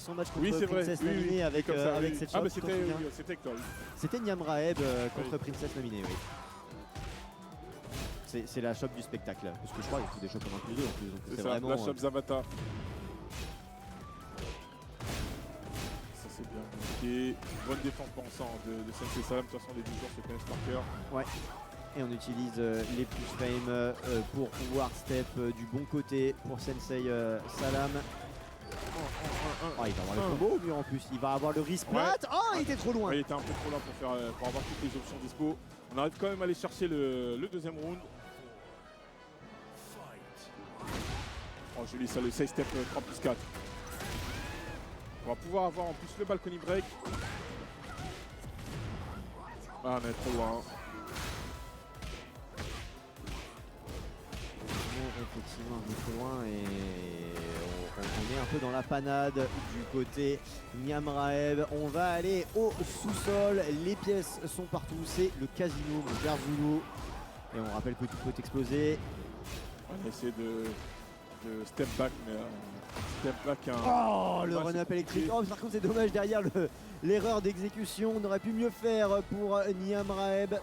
son match contre Princess Naminé avec cette shot. C'était Hector. C'était Niam Raeb contre Princess Naminé, oui. C'est la shop du spectacle, parce que je crois qu'il faut des shops comme un plus deux en plus. C'est vraiment la shop Zamata. Ça c'est bien. Okay. Bonne défense pensant de Sensei Salam, de toute façon les deux joueurs se connaissent par cœur. Ouais. Et on utilise les plus fame pour pouvoir step du bon côté pour Sensei Salam. Oh, il va avoir le combo au mur en plus, il va avoir le resplat. Oh, il était trop loin. Ouais, il était un peu trop loin pour avoir toutes les options dispo. On arrive quand même à aller chercher le deuxième round. Oh, joli ça, le side step 3+4. On va pouvoir avoir en plus le balcony break. Ah, on est trop loin. Effectivement, un peu trop loin et on est un peu dans la panade du côté Niam Raeb. On va aller au sous-sol, les pièces sont partout, c'est le casino Garzoulou. Et on rappelle que tout peut exploser. On va essayer de step back, mais step back Oh, le run-up électrique. Oh, par contre c'est dommage derrière l'erreur d'exécution. On aurait pu mieux faire pour Niam Raeb.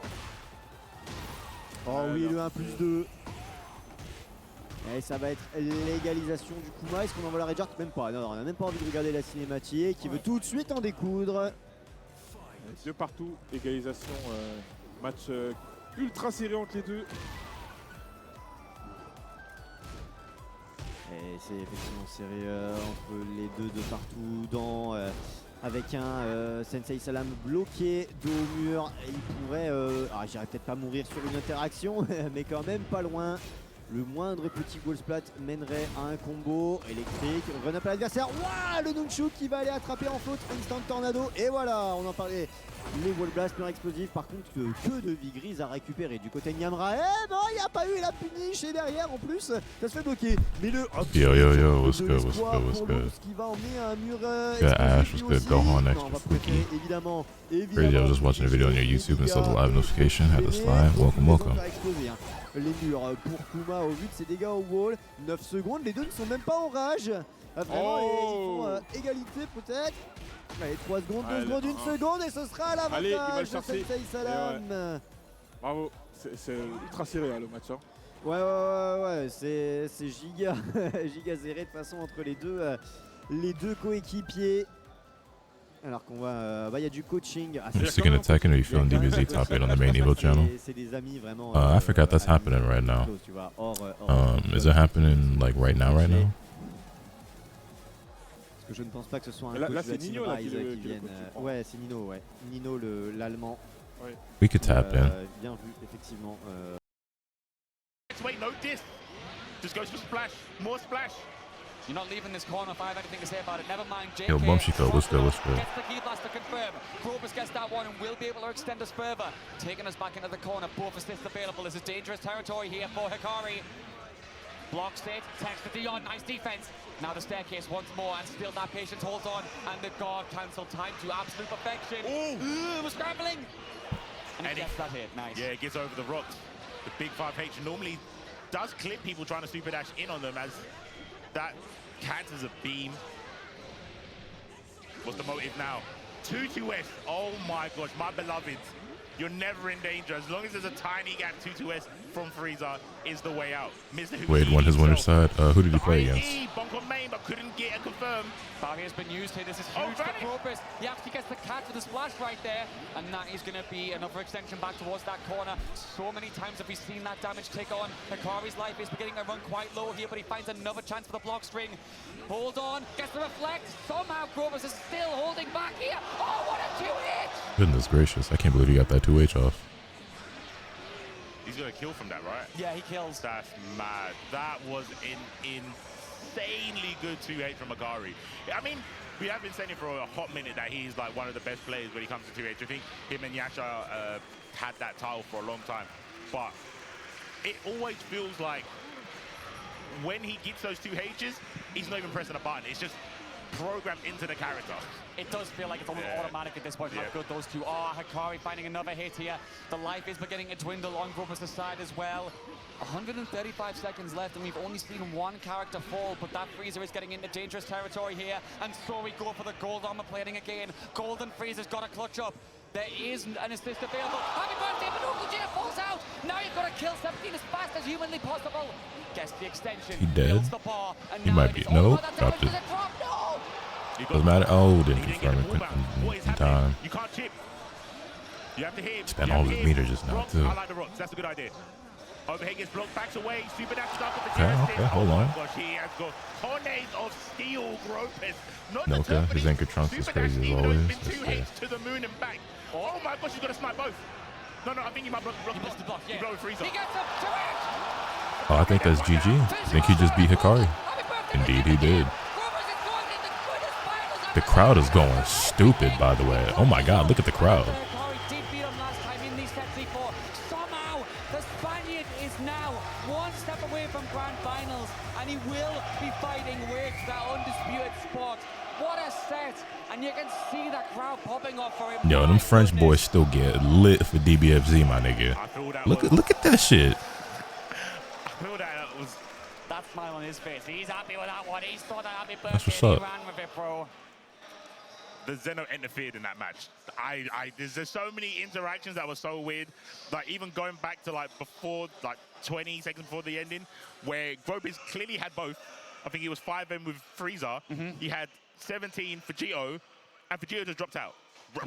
Oh oui, le 1+2. Et ça va être l'égalisation du Kuma. Est-ce qu'on envoie la Redjart? Même pas. Non, on n'a même pas envie de regarder la cinématique. Qui veut tout de suite en découdre. Deux partout. Égalisation. Match ultra serré entre les deux. Et c'est effectivement serré entre les deux de partout. Avec un Sensei Salam bloqué dos au mur. Et il pourrait. J'irais peut-être pas mourir sur une interaction, mais quand même pas loin. Le moindre petit goal splat mènerait à un combo électrique. Run up à l'adversaire. Waouh, le nunchuk qui va aller attraper en faute. Instant tornado. Et voilà, on en parlait. Les wall blasts plus explosifs. Par contre, que de vie grise à récupérer du côté de Niam Raeb. Il n'y a pas eu la punish. Et derrière, en plus, ça se fait bloquer. Mais le. Yo, what's good, what's good? Qui va emmener un mur. Ash, what's good? Go on next, Wiki. Évidemment. Crazy, I was just watching a video on your YouTube and saw the live notification. Had to slide. Welcome. Les murs pour Kuma au vu de ses dégâts au wall. 9 secondes, les deux ne sont même pas en rage. Vraiment, ils font égalité peut-être. Allez, 3 secondes, 2 secondes, 1 seconde et ce sera l'avantage de Sensei Salam. Bravo, c'est ultra serré le match. Hein. Ouais, c'est giga, giga serré de toute façon entre les deux coéquipiers. Alors qu'on va, il y a du coaching. I'm just sticking to Tekken, or you feeling DBZ top 8 on the main Evo channel? C'est des amis vraiment. I forgot that's happening right now. Is it happening like right now? Parce que je ne pense pas que ce soit un coach de la Team Rise qui vienne. Ouais, c'est Nino, ouais. Nino, l'allemand. We could tap in. Bien vu, effectivement. Wait, notice. Just goes for splash, more splash. You're not leaving this corner if I have anything to say about it. Never mind, JK. Yo, Bumshiko, what's good? Gets the key blast to confirm. Grovers gets that one and will be able to extend us further. Taking us back into the corner. Both assists available. This is dangerous territory here for Hikari. Blocks it. Text to Dion. Nice defense. Now the staircase once more, and still that patience holds on. And the guard cancel time to absolute perfection. Ooh, we're scrambling. And he gets that hit. Nice. Yeah, it gets over the rocks. The big 5H normally does clip people trying to super dash in on them as that counts as a beam. What's the motive now? 2-2S. Oh my gosh, my beloveds. You're never in danger. As long as there's a tiny gap, 2-2S from Frieza is the way out. Wade won his winner's side. Who did he play against? Bonk on main, but couldn't get a confirm. Barrier's been used here. This is huge for Grovers. He actually gets the catch with the splash right there. And that is going to be another extension back towards that corner. So many times have we seen that damage take on. Hikari's life is beginning to run quite low here, but he finds another chance for the block string. Hold on, gets the reflect. Somehow Grovers is still holding back here. Oh, what a 2-hit! Goodness gracious, I can't believe he got that 2H off. He's going to kill from that, right? Yeah, he kills. That's mad. That was an insanely good 2H from Hikari. I mean, we have been saying it for a hot minute that he's like one of the best players when he comes to 2H. I think him and Yasha had that title for a long time. But it always feels like when he gets those 2Hs, he's not even pressing a button. It's just programmed into the character. It does feel like it's almost automatic at this point how good those two are. Hikari finding another hit here. The life is beginning to dwindle on Grover's side as well. 135 seconds left, and we've only seen one character fall, but that Freezer is getting into dangerous territory here, and so we go for the gold armor plating again. Golden Freezer's got to clutch up. There is an assist available. Happy birthday, but Gogeta falls out. Now you've got to kill 17 as fast as humanly possible. Gets the extension. He dead? The bar, and He now might be. it's No, all about that dropped it. damage. Does drop? No! Doesn't matter. Oh, didn't He confirm get the pull it back. in time. You can't chip. You have to hit him. Spent You have all to his hit him. meter just now, Rocks, too. I like the rocks. That's a good idea. Overhead gets blocked, backs away. Super dash stuff with the Okay, terrorist. okay, hold on. Oh my gosh, he has got tornades of steel, Gropus. Not No, the okay. turf, but His he's anchor trunks is super dash, crazy as even though it's always. been two hits to the moon and back. Oh my gosh, he's got to snipe both. No, I think he might block He missed the block, He yeah. blows Freezer. He gets up to it! Oh, I think that's GG. I think he just beat Hikari. Indeed, he did. The crowd is going stupid, by the way. Oh my god, look at the crowd. Hikari did beat him last time in these sets before. Somehow, the Spaniard is now one step away from grand finals, and he will be fighting Wake for that undisputed spot. What a set! And you can see that crowd popping up for him. Yo, them French boys still get lit for DBFZ, my nigga. I feel that Look at that shit. I feel that was... That smile on his face. He's happy with that one. He's thought that happy birthday. That's what's and up. he ran with it, bro. The Zeno interfered in that match. There's so many interactions that were so weird. Like even going back to like before, like 20 seconds before the ending, where Gropus clearly had both. I think he was 5M with Freezer. He had 17 for Geo, and Vegeta just dropped out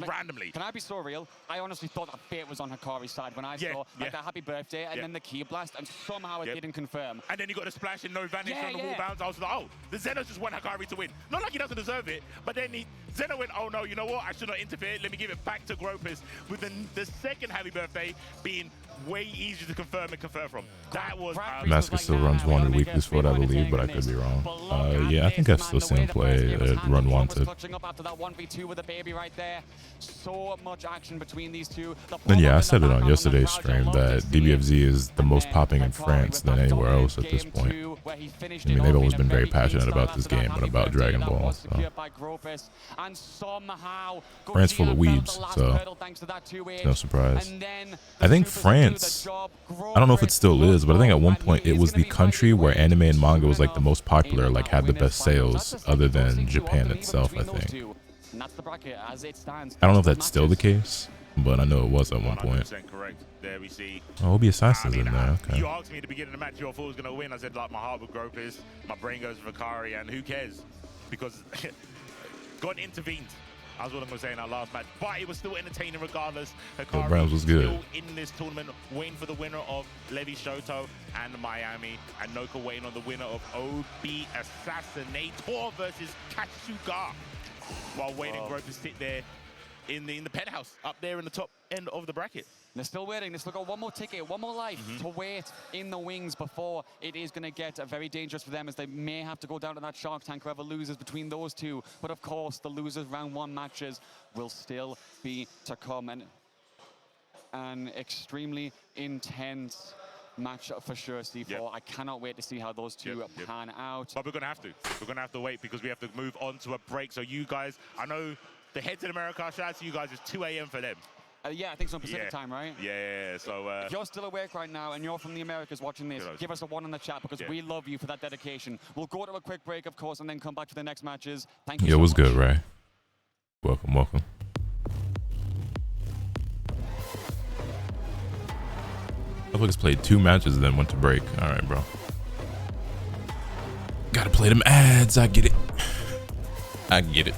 randomly. Can I be so real? I honestly thought that fate was on Hikari's side when I saw like that happy birthday and then the key blast, and somehow it didn't confirm. And then you got the splash and no vanish on the wall bounce. I was like, oh, the Zeno just want Hikari to win. Not like he doesn't deserve it, but then Zeno went, oh no, you know what? I should not interfere. Let me give it back to Gropus, with the second happy birthday being way easier to confirm and confer from. That was... Maska still runs Wanted week this foot, I believe, but I could be wrong. Yeah, I think I've still seen him play Run Wanted. After that 1v2 with the baby right there. So much action between these two. Then yeah, I said it on yesterday's stream that DBFZ is the most popping in France than anywhere else at this point. I mean, they've always been very passionate about this game and about Dragon Ball. So. France full of weebs, so it's no surprise. I think France, I don't know if it still is, but I think at one point it was the country where anime and manga was like the most popular, like had the best sales other than Japan itself, I think. I don't know if that's still the case, but I know it was at one point. 100% correct. There we see. Oh, Obi Assassin's in there, okay. You asked me at the beginning of the match who I thought was going to win. I said, like, my heart would Gropus, my brain goes for Hikari, and who cares? Because God intervened. That's what I'm going to say in our last match. But it was still entertaining regardless. Hikari Browns was good. still in this tournament, waiting for the winner of Levi Shoto and Miami. And Noka waiting on the winner of OB Assassinator versus Katsuga. While waiting Gropus to sit there in the penthouse, up there in the top end of the bracket. They're still waiting. They've still got one more ticket, one more life to wait in the wings before it is going to get very dangerous for them, as they may have to go down to that Shark Tank, whoever loses between those two. But of course, the losers round one matches will still be to come. And an extremely intense match for sure, C4. Yep. I cannot wait to see how those two pan out. But we're going to have to. We're going to have to wait because we have to move on to a break. So you guys, I know the heads in America, shout out to you guys, it's 2 a.m. for them. Yeah, I think so, Pacific time, right? Yeah, so... if you're still awake right now and you're from the Americas watching this, give us a 1 in the chat because we love you for that dedication. We'll go to a quick break, of course, and then come back to the next matches. Thank you so much. It was good, Ray. Welcome, welcome. Motherfuckers played 2 matches and then went to break. All right, bro. Gotta play them ads. I get it. I get it.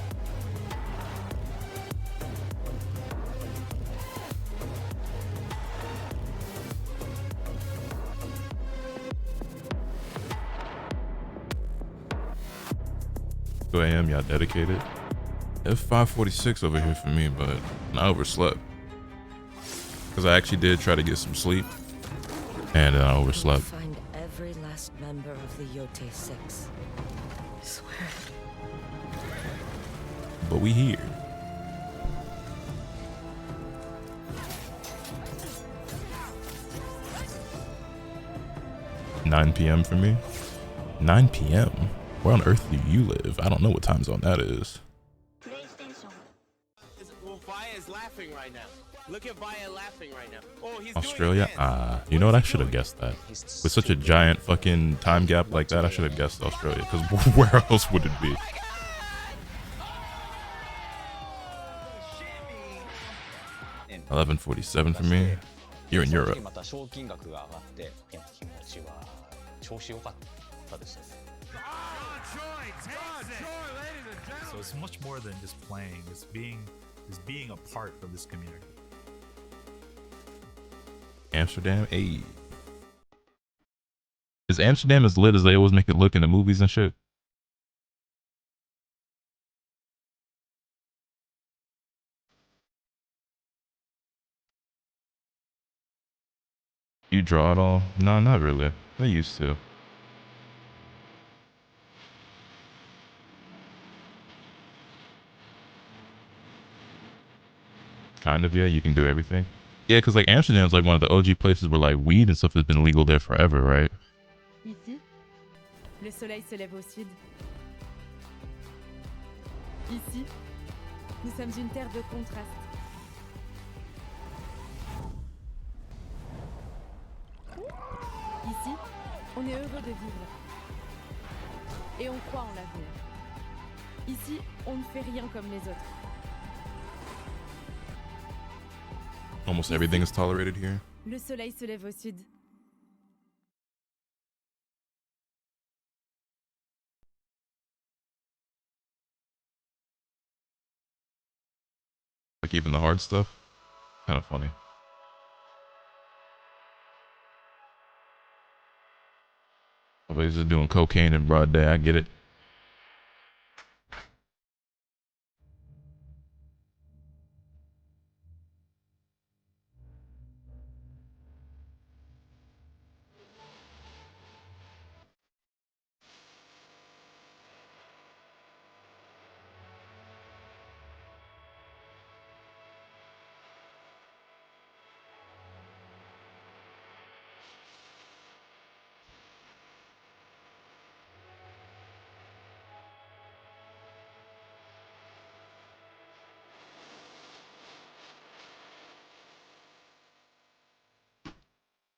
I am, y'all dedicated. It's 5:46 over here for me, but I overslept. Because I actually did try to get some sleep, and I overslept. Find every last member of the Yote 6. I swear. But we here. (9 p.m. for me. 9 p.m. Where on earth do you live? I don't know what time zone that is. Well, Vaya is laughing right now. Look at Vaya laughing right now. Oh, he's Australia? You know what? I should have guessed that. With such a giant fucking time gap like that, I should have guessed Australia. Because where else would it be? $11.47 for me. You're in Europe. So it's much more than just playing. It's being a part of this community. Amsterdam, hey. Is Amsterdam as lit as they always make it look in the movies and shit? You draw it all? No, not really. They used to. Kind of, yeah, you can do everything. Yeah, because like Amsterdam's like one of the OG places where like weed and stuff has been legal there forever, right? Ici, le soleil se lève au sud. Ici, nous sommes une terre de contraste. Ici, on est heureux de vivre. Et on croit en l'avenir. Ici, on ne fait rien comme les autres. Almost everything is tolerated here. Le soleil se lève au sud. Like even the hard stuff. Kind of funny. Nobody's just doing cocaine in broad day. I get it.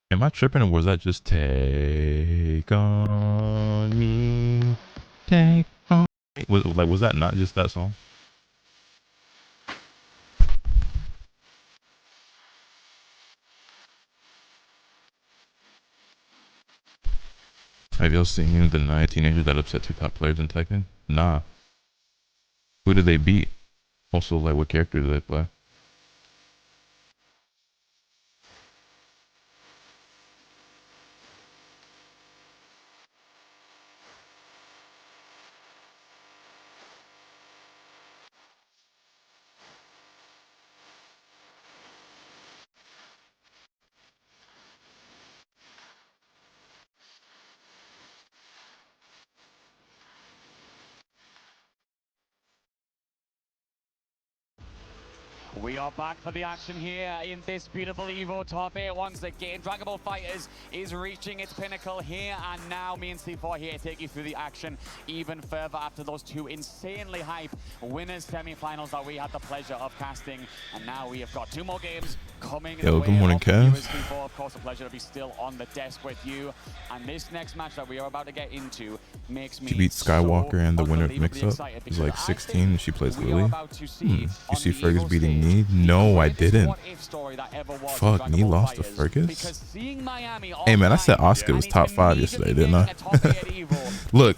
Am I tripping, or was that just Take On Me? Take On Me? Was that not just that song? Have y'all seen the 9 teenagers that upset 2 top players in Tekken? Nah. Who did they beat? Also, like, what character did they play? We are back for the action here in this beautiful Evo top 8 once again. Dragon Ball FighterZ is reaching its pinnacle here and now. Me and C4 here to take you through the action even further after those 2 insanely hype winners semi-finals that we had the pleasure of casting. And now we have got 2 more games coming. Yo, good morning, Kev. C4, of course, a pleasure to be still on the desk with you. And this next match that we are about to get into makes me She beat Skywalker so and the winner of mix-up. She's like 16 and she plays Lily. You see Fergus beating me? No, I didn't. Fuck, me lost to Fergus? Hey man, I said Asuka was top 5 yesterday, didn't I? Look.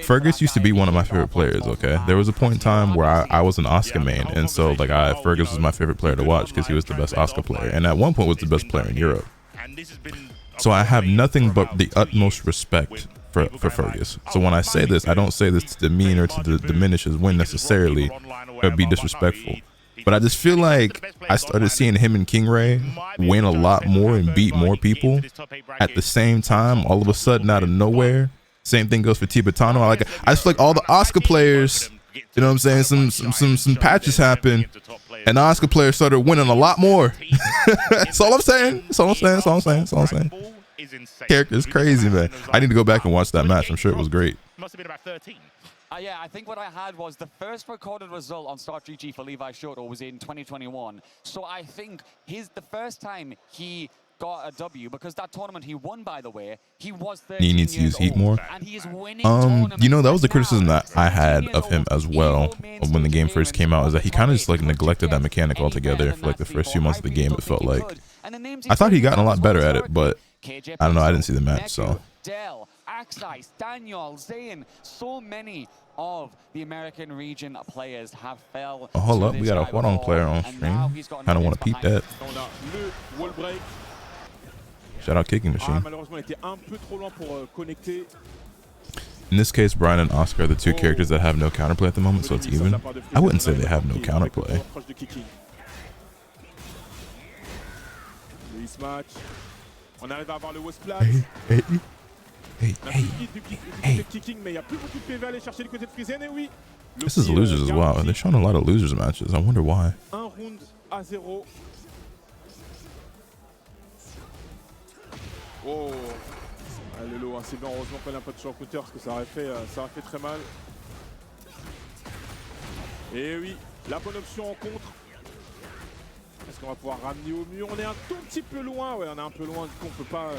Fergus used to be one of my favorite players, okay? There was a point in time where I was an Asuka main, and so like Fergus was my favorite player to watch because he was the best Asuka player, and at one point was the best player in Europe. So I have nothing but the utmost respect for Fergus. So when I say this, I don't say this to demean or to diminish his win necessarily, or be disrespectful. But I just feel like I started seeing him and King Ray win a lot more and beat more people at the same time, all of a sudden out of nowhere. Same thing goes for Tibetano. I just feel like all the Asuka players, you know what I'm saying, some patches happened and the Asuka players started winning a lot more. That's all I'm saying. Character is crazy, man. I need to go back and watch that match. I'm sure it was great. must have been about 13. Yeah, I think what I had was the first recorded result on Star GG for Levi Shoto was in 2021. So I think the first time he got a W, because that tournament he won, by the way, he was 13 He needs to use heat more. and he is winning tournaments. You know, that was the criticism that I had of him as well when the game first came out, is that he kind of just like neglected that mechanic altogether for like the first few months of the game. It felt like I thought he'd gotten a lot better at it, but I don't know. I didn't see the match, so. Del, Axice, Daniel, Zayn, so many of the American region players have fell. Oh, hold up, we got a Huarong player on stream. Kind of want to peep that. Shout out Kicking Machine. Malheureusement, il était un peu trop loin pour connecter. In this case, Brian and Oscar are the two characters that have no counterplay at the moment, so it's even. I wouldn't say they have no counterplay. On arrive à avoir le Wosplat. Hey. Kicking, mais il n'y a plus beaucoup de PV à aller chercher du côté de Friesen, et oui. This is losers as well. They're showing a lot of losers matches. I wonder why. Un round à 0. Oh, allez Lelo, c'est bien, heureusement qu'on n'a pas de short counter parce que ça aurait fait très mal. Et oui, la bonne option en contre. Est-ce qu'on va pouvoir ramener au mur? On est un tout petit peu loin, ouais, on est un peu loin, du coup on peut pas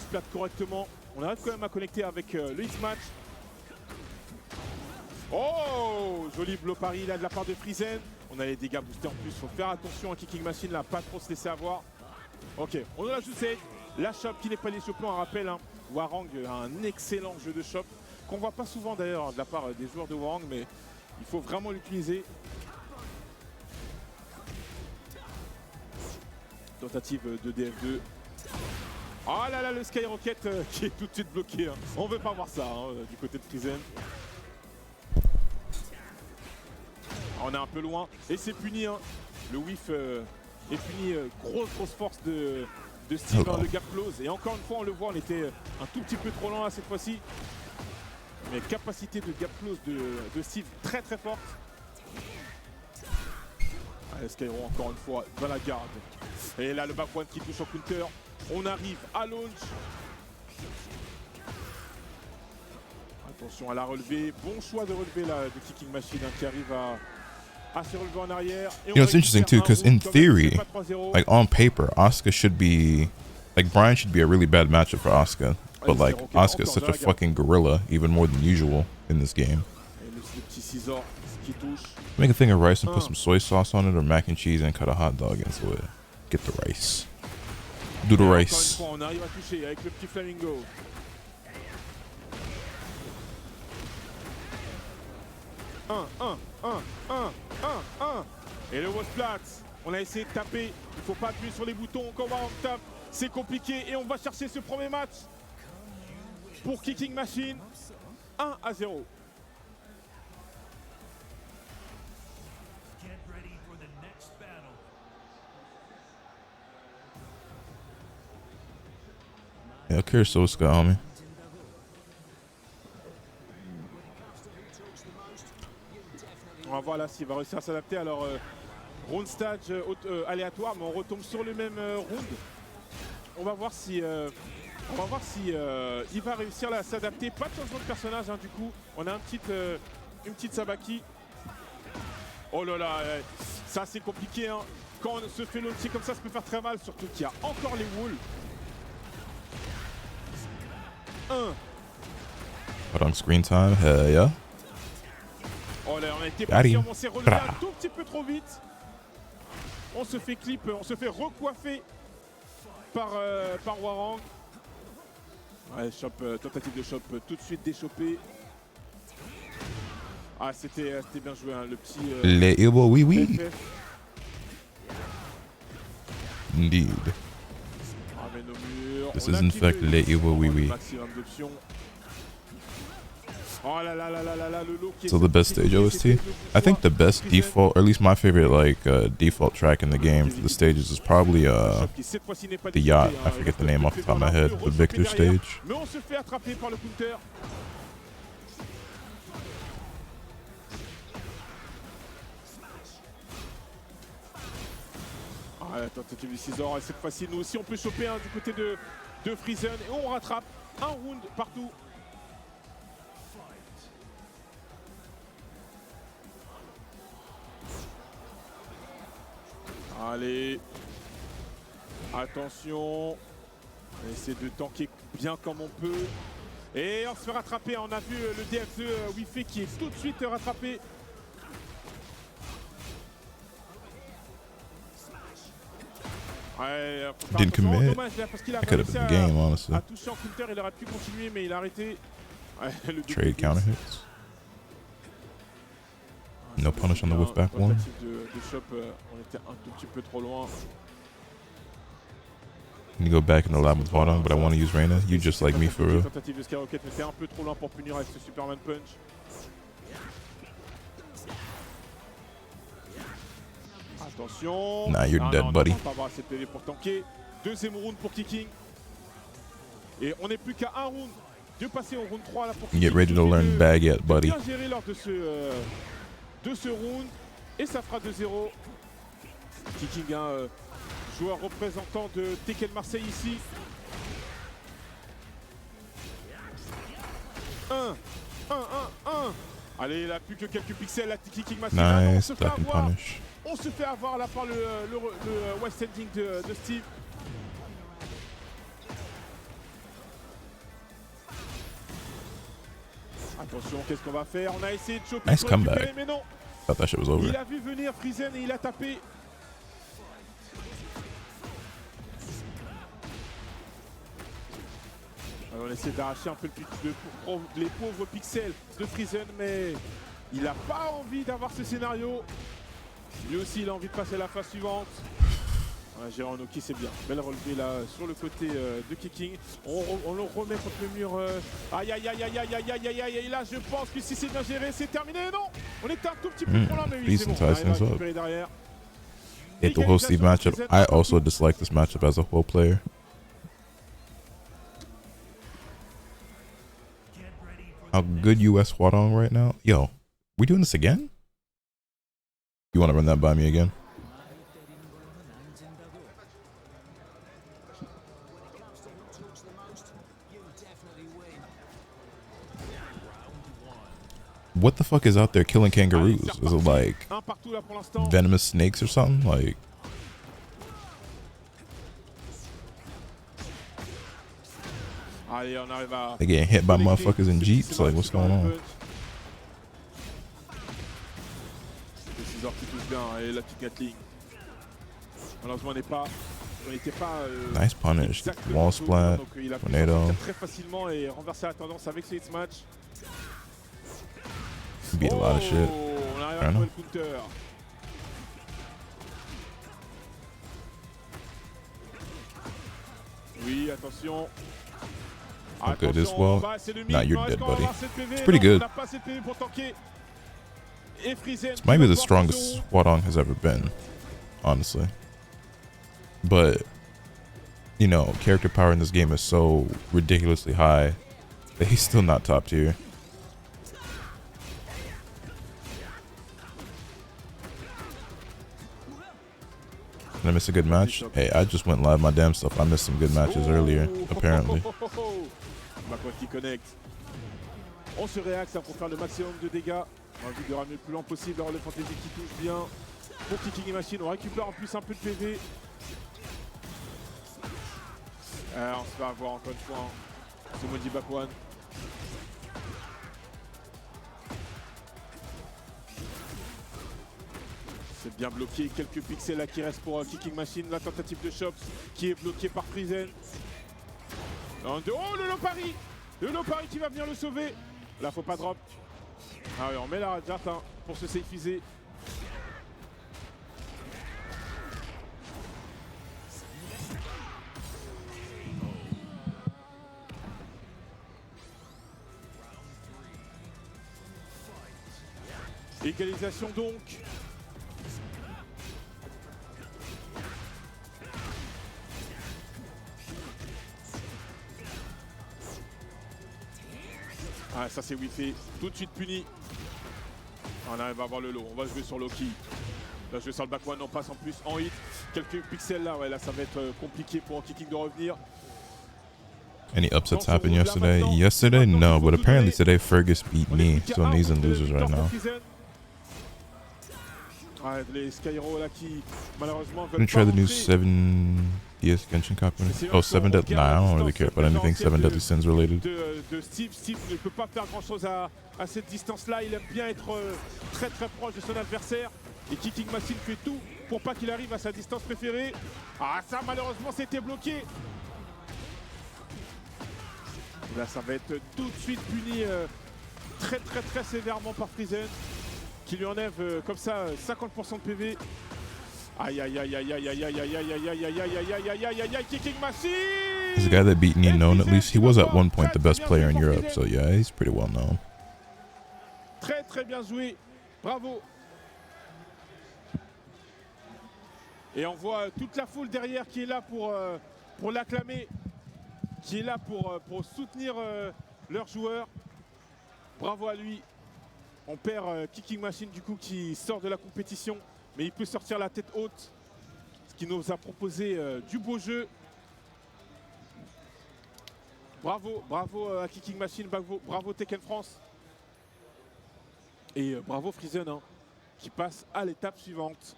splat correctement. On arrive quand même à connecter avec le hitmatch. Oh, joli blow pari là de la part de Friesen. On a les dégâts boostés en plus, faut faire attention à Kicking Machine là, pas trop se laisser avoir. Ok, on a ajouté la shop qui n'est pas les chopés, on rappelle, hein. Huarong a un excellent jeu de shop, qu'on voit pas souvent d'ailleurs de la part des joueurs de Huarong, mais il faut vraiment l'utiliser. Tentative de DF2. Oh là là, le Skyrocket qui est tout de suite bloqué. Hein. On veut pas voir ça hein, du côté de Friesen. On est un peu loin et c'est puni. Hein. Le whiff est puni. Grosse force de Steve, hein, le gap close. Et encore une fois, on le voit, on était un tout petit peu trop lent là cette fois-ci. Mais capacité de gap close de Steve très forte. Allez, Skyro encore une fois dans la garde. Et là, le back one qui touche en counter. On arrive à launch. Attention à la relevée. Bon choix de relever là de Kicking Machine hein, qui arrive à se relever en arrière. Et you know, it's interesting too, because in theory, like on paper, Asuka should be, like Brian should be a really bad matchup for Asuka. But like Asuka is such a fucking gorilla, even more than usual in this game. Make a thing of rice and put some soy sauce on it, or mac and cheese, and cut a hot dog into it. Get the rice. Do the rice. On arrive à toucher avec le petit flamingo. Et le Wosplat, on a essayé de taper. Il faut pas appuyer sur les boutons. Quand on tape, c'est compliqué. Et on va chercher ce premier match pour Kicking Machine. 1-0. Yeah, Asuka, homie. On va voir là s'il va réussir à s'adapter. Alors, round stage aléatoire, mais on retombe sur le même round. On va voir si, il va réussir là, à s'adapter. Pas de changement de personnage, hein, du coup. On a une petite Sabaki. Oh là là, ça c'est compliqué. Hein. Quand on se fait launcher comme ça peut faire très mal, surtout qu'il y a encore les walls. Put on screen time, hell yeah. Oh là, on a été patient, on s'est relevé un tout petit peu trop vite. On se fait clip, on se fait recoiffer par Huarong. Ouais, tentative de shop tout de suite déchopé. Ah, c'était bien joué, hein, le petit. Les Ibo, oui. Indeed. This is in fact les Ibo, oui. Oh là là là là là là, le look So the best stage OST? I think the best default, or at least my favorite like default track in the game for the stages is probably the yacht. I forget the name off the top of my head. The Victor stage. Mais on se fait attraper par le counter. Ah, la tentative du Scissor, et cette fois-ci nous aussi on peut choper du côté de Friesen et on rattrape un round partout. Allez. Attention. On essaie de tanker bien comme on peut. Et on se fait rattraper. On a vu le DF2 Wi-Fi qui est tout de suite rattrapé. Ouais, Didn't commit. dommage là parce qu'il a That could have réussi been the game, honestly. à toucher en counter. Il aurait pu continuer mais il a arrêté. Ouais, le Trade counter hits. No punish on the whiff back one. De shop, on était un tout petit peu trop loin. Need to go back in the lab with Vaughn, but I want to use Reyna. You just like me for real. Tentative de Skyrocket, mais c'était un peu trop loin pour punir avec ce Superman Punch. Attention. Nah, you're dead, non, buddy. On va pas avoir assez de PV pour tanker. Deuxième round pour Kicking. Et on n'est plus qu'à un round de passer au round 3 là pour Kicking. Get ready to learn bag yet, buddy. Bien géré lors de ce round. Et ça fera 2-0. Kicking, joueur représentant de Tekken Marseille ici. 1. Allez, il a plus que quelques pixels. La Kicking Machine. Nice, duck and punish. On se fait avoir là par le West Ending de Steve. Attention, qu'est-ce qu'on va faire? On a essayé de choper. Nice comeback. Mais non. Thought that shit was over. Il a vu venir Friesen et il a tapé. Alors on essaie d'arracher un peu les pauvres pixels de Friesen, mais il n'a pas envie d'avoir ce scénario. Lui aussi, il a envie de passer à la phase suivante. Ouais, Gérard Noki, c'est bien. Belle relevée là sur le côté de Kicking. On le remet contre le mur. Aïe. Et là, je pense que si c'est bien géré, c'est terminé. Non, on était un tout petit peu trop là, mais oui, c'est bon. On arrive à récupérer derrière. Hate the whole Steve matchup. I also dislike this matchup as a whole player. How good US Hwadong right now? Yo, we doing this again? You want to run that by me again? What the fuck is out there killing kangaroos? Is it like venomous snakes or something? Like, they getting hit by motherfuckers in jeeps? Like, what's going on? Nice punish. Wall splat. Tornado. Beat a lot of shit. I don't know. Oui, attention. Not good as well. Nah, you're dead, buddy. It's pretty good. It's maybe the strongest Hwadong has ever been, honestly. But, you know, character power in this game is so ridiculously high that he's still not top tier. Did I miss a good match? Hey, I just went live my damn self. I missed some good matches earlier, apparently. On se réaxe pour faire le maximum de dégâts. Envie de ramener le plus loin possible. Alors le fantasy qui touche bien. Pour Kicking Machine, on récupère en plus un peu de PV. On se fait avoir encore une fois. Ce maudit back one. C'est bien bloqué, quelques pixels là qui restent pour Kicking Machine. La tentative de Shops qui est bloquée par Friesen. Oh, le Lopari! Le Lopari qui va venir le sauver. Là, faut pas drop. Ah oui, on met la Rajat pour se safiser. Égalisation donc. Ah, ça c'est Wi-Fi, tout de suite puni. On arrive à avoir le low, on va jouer sur Loki. Là, jouer sur le back one, on passe en plus en hit. Quelques pixels là, ouais, là ça va être compliqué pour Kicking de revenir. Any upsets happened yesterday? Yesterday, no, but apparently today Fergus beat me, so he's in losers right now. Ouais, les Skyro là qui malheureusement I'm gonna try the new 7DS Genshin copy. Oh, 7 Deadly. Nah, I don't really care about anything 7 Deadly Sins related. De Steve. Steve ne peut pas faire grand chose à cette distance-là. Il aime bien être très proche de son adversaire. Et Kicking Machine fait tout pour pas qu'il arrive à sa distance préférée. Ah, ça malheureusement c'était bloqué. Là, ça va être tout de suite puni très sévèrement par Friesen, qui lui enlève comme ça 50% de PV. Aïe, Kicking Machine! He's a guy that beat Neen known, at least he was at one point the best player in Europe, so yeah, he's pretty well known. Très bien joué, bravo. Et on voit toute la foule derrière qui est là pour l'acclamer, qui est là pour soutenir leurs joueurs. Bravo à lui. On perd Kicking Machine du coup qui sort de la compétition, mais il peut sortir la tête haute, ce qui nous a proposé du beau jeu. Bravo à Kicking Machine, bravo Tekken France. Et bravo Friesen hein, qui passe à l'étape suivante.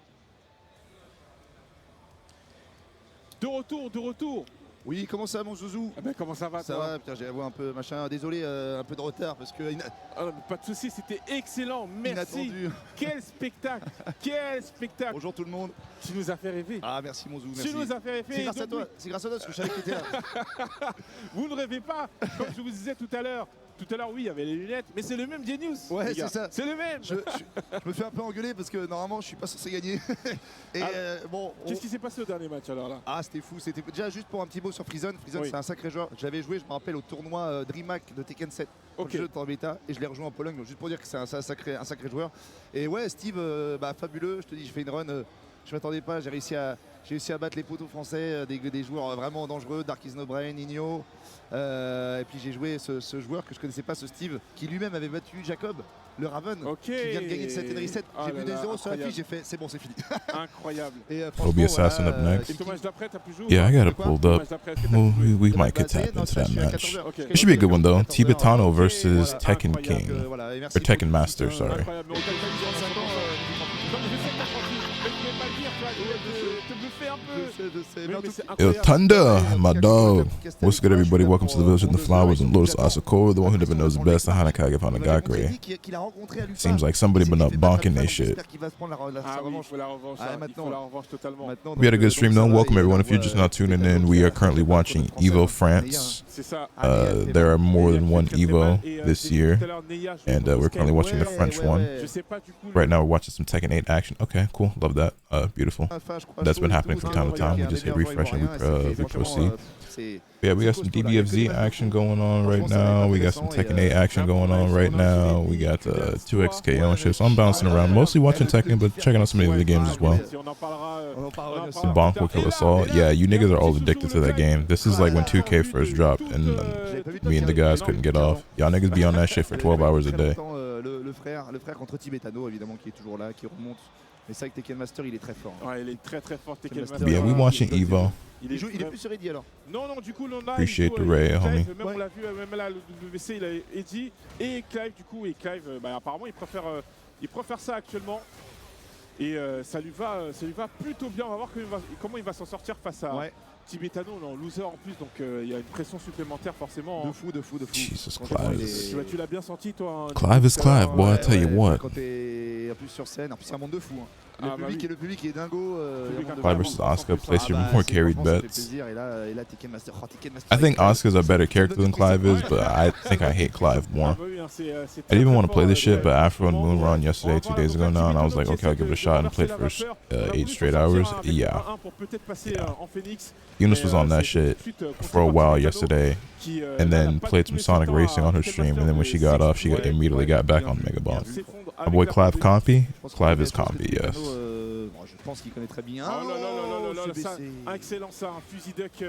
De retour. Oui, comment ça mon zouzou? Ah ben, comment ça va? Ça toi? va, putain, j'ai la voix un peu machin. Désolé, un peu de retard parce que... Ah, pas de soucis, c'était excellent, merci. Inattendu. Quel spectacle. Bonjour tout le monde. Tu nous as fait rêver. Ah merci mon zouzou, merci. Tu nous as fait rêver. C'est grâce à toi, parce que je savais que t'étais là. Vous ne rêvez pas, comme je vous disais tout à l'heure. Tout à l'heure, oui, il y avait les lunettes, mais c'est le même Genius. Ouais, c'est ça. C'est le même. Je me fais un peu engueuler parce que normalement, je suis pas censé gagner. Et bon. Qu'est-ce qui s'est passé au dernier match alors là? Ah, c'était fou. C'était déjà juste pour un petit mot sur Friesen. Friesen, Oui. c'est un sacré joueur. J'avais joué, je me rappelle, au tournoi DreamHack de Tekken 7. Ok. Le jeu en bêta et je l'ai rejoint en Pologne. Donc juste pour dire que c'est un sacré joueur. Et ouais, Steve, fabuleux. Je te dis, j'ai fait une run. Je m'attendais pas. J'ai réussi à battre les poteaux français, des joueurs vraiment dangereux, Dark is No Brain, Nino. Et puis j'ai joué ce joueur que je connaissais pas, ce Steve, qui lui-même avait battu Jacob, le Raven, qui vient de gagner de 7 Henry 7. J'ai vu des 0 sur la fiche, j'ai fait c'est bon, c'est fini. Incroyable. Et Kobe Assassin up next. Et le match d'après, t'as pu jouer? Yeah, I got it pulled up. We might get tapped into that match. It should be a good one though. Tibetano versus Tekken King. Or Tekken Master, sorry. Incroyable. Mais Yo, Thunder, my dog. What's good, everybody? Welcome to the Village in the Flowers and Lotus Asakura, the one who never knows the best, the Hanakage of Hanagakure. Seems like somebody been up bonking they shit. We had a good stream though. Welcome everyone. If you're just now tuning in, we are currently watching Evo France. There are more than one Evo this year, and we're currently watching the French one. Right now we're watching some Tekken 8 action. Okay, cool. Love that. Beautiful. That's been happening from time to time. We just hit refresh and we proceed. Yeah, we got some DBFZ action going on right now. We got some Tekken 8 action going on right now. We got 2XKO and shit. So I'm bouncing around, mostly watching Tekken, but checking out some of the other games as well. Bonk will kill us all. Yeah, you niggas are all addicted to that game. This is like when 2K first dropped, and me and the guys couldn't get off. Y'all niggas be on that shit for 12 hours a day. Le frère contre Tibetano, évidemment, qui est toujours là, qui remonte. Mais c'est vrai que Tekken Master, il est très fort. Ouais, il est très fort, Tekken Master. But yeah, we watching Evo. Il est plus sur Eddie alors. Non, du coup, on a Appreciate the Ray, homie. Même on l'a vu, même là, le WC, il a Eddie et Clive, du coup, et Clive, apparemment, il préfère ça actuellement. Et ça lui va plutôt bien. On va voir comment il va s'en sortir face à Tibetano, en loser en plus, donc il y a une pression supplémentaire forcément. De fou. Jesus Clive. Tu l'as bien senti, toi. Clive is Clive, boy, I tell you what. Quand t'es en plus sur scène, en plus c'est un monde de fou. Le public est dingo. Clive versus Asuka, place your more carried bets. I think Asuka's a better character than Clive is, but I think I hate Clive more. I didn't even want to play this shit, but Afro and Moon were on yesterday, 2 days ago now, and I was like, okay, I'll give it a shot, and played for 8 straight hours. Yeah. Eunice was on that shit for a while yesterday, and then played some Sonic Racing on her stream, and then when she got off, she immediately got back on Mega Bomb. My boy Clive compy? Clive is compy, yes. Je pense qu'il connaît très bien. Oh là là, excellent ça, un fusil duck.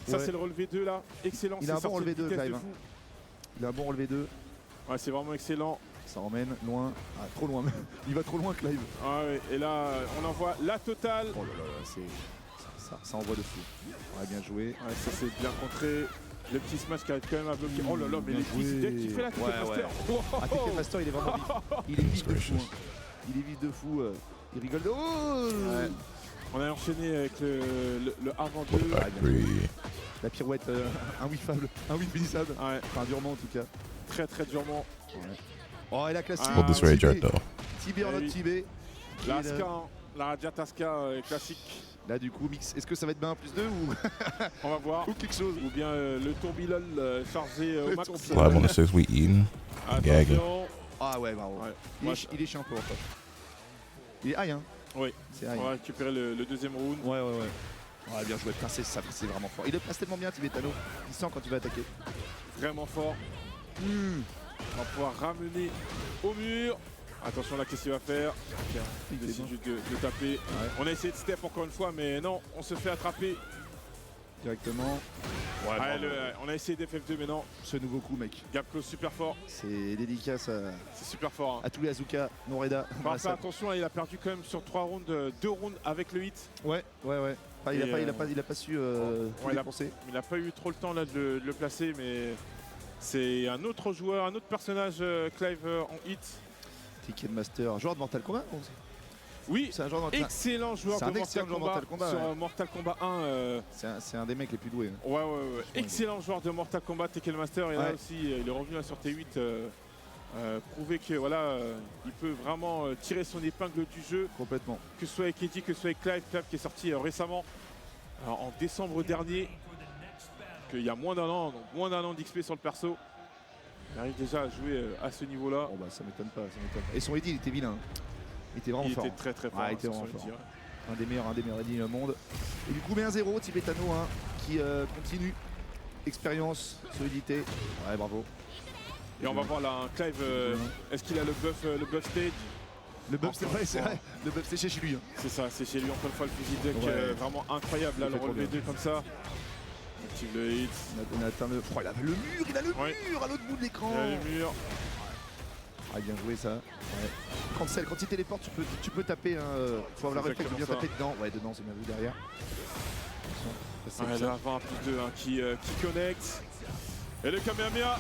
Ça c'est le relevé 2 là. Excellent. Il a un bon relevé 2, Clive. Il a un bon relevé 2. Ouais, c'est vraiment excellent. Ça emmène loin. Ah, trop loin. Il va trop loin, Clive. Ah ouais, et là, on envoie la totale. Oh là là, ça envoie de fou. Ouais, bien joué. Ouais, ça c'est bien contré. Le petit smash qui arrive quand même à bloquer. Oh là là, mais les fusils duck qui fait la Tekken Master. Ah, Tekken Master, il est vraiment vif. Il est vif de fou. Il est vif de fou. Il rigole de... Oh Ouais. On a enchaîné avec le avant 2. Back three. La pirouette inwiffable, inwiffable. Ouais. Enfin durement en tout cas. Très durement. Ouais. Oh et la classique. Hold this rage right though. Tibé en Eh autre oui. Tibé. La Asuka, hein. La Radiat Asuka classique. Là du coup mix, est-ce que ça va être bien 1+2 ou On va voir. ou quelque chose? Ou bien le tourbillon chargé au max. Clive on the 6, we eating. Gagging. Attention. Ah ouais bravo. Ouais. Il est chiant pour toi. Il est high hein. Oui. C'est high. On va récupérer le deuxième round. Ouais. Ouais bien joué, putain c'est vraiment fort. Il le place tellement bien Tibetano. Il sent quand il va attaquer. Vraiment fort. On va pouvoir ramener au mur. Attention là, qu'est-ce qu'il va faire? Il décide juste de taper. Ouais. On a essayé de step encore une fois, mais non, on se fait attraper. Directement. Ouais, On a essayé d'FF2, mais non. Ce nouveau coup mec. Gap close super fort. C'est dédicace C'est super fort. Hein. à tous les Asuka, Noreda. Par ça, attention, il a perdu quand même sur 3 rounds, 2 rounds avec le hit. Ouais. Enfin, il a pas su tout dépenser. Il n'a pas eu trop le temps là, de le placer, mais c'est un autre joueur, un autre personnage, Clive en hit. Tekken Master, joueur de Mortal Kombat ou... Oui, c'est un joueur de... excellent joueur c'est de un excellent Mortal Kombat, sur ouais. Mortal Kombat 1. C'est un des mecs les plus doués. Ouais. Excellent joueur de Mortal Kombat, Tekken Master. Et là aussi, il est revenu sur T8. Prouver que voilà, il peut vraiment tirer son épingle du jeu. Complètement. Que ce soit avec Eddie, que ce soit avec Clive. Clive qui est sorti récemment, en décembre dernier. Qu'il y a moins d'un an d'XP sur le perso. Il arrive déjà à jouer à ce niveau-là. Bon bah ça m'étonne pas. Et son Eddie il était vilain. Il était vraiment fort. Il était très fort. Il était vraiment fort. Un des meilleurs Eddie au monde. Et du coup, mais 1-0, Tibetano qui continue. Expérience, solidité. Ouais, bravo. Et on va voir là un Clive. Est-ce qu'il a le buff stage? Le buff, c'est vrai, c'est vrai. Le buff, c'est chez lui. C'est ça, c'est chez lui. Encore une fois, le fusil duck vraiment incroyable. Là, le relevé 2 comme ça. Active le hit. On a atteint le. Oh, il a le mur, mur à l'autre bout de l'écran. Il a le mur. Ah, bien joué ça. Ouais. Quand il téléporte, tu peux taper. Faut avoir la réflexe de bien taper dedans. Ouais, dedans, c'est bien vu derrière. Là, 20 plus 2 qui connecte. Et le Kamehameha.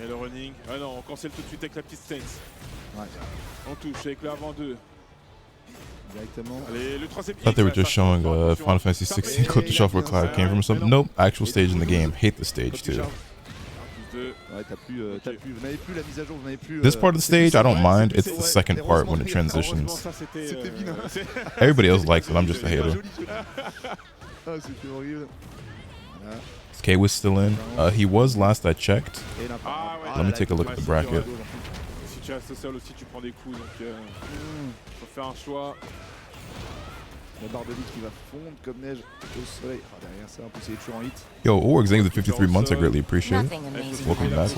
Et le running. Ah non, on cancelle tout de suite avec la petite stance. Ouais. On touche avec le avant 2. Directement. Allez, le troisième. I thought they were just showing Final Fantasy 16 clip to show where Clive came from. Some nope, actual stage in the game. Hate the stage too. Ouais, vous n'avez plus la mise à jour, vous n'avez plus. This part of the stage, I don't mind. It's the second part when it transitions. Everybody else likes it. I'm just a hater. Ah, c'était horrible. Voilà. K was still in. He was last I checked. Let me take a look at the bracket. Si tu restes seul aussi, tu prends des coups. Donc, faut faire un choix. La barre de vie qui va fondre comme neige au soleil. Oh, derrière ça, en plus, il est toujours en hit. Yo, Org's the 53 months. I greatly appreciate it. Welcome back.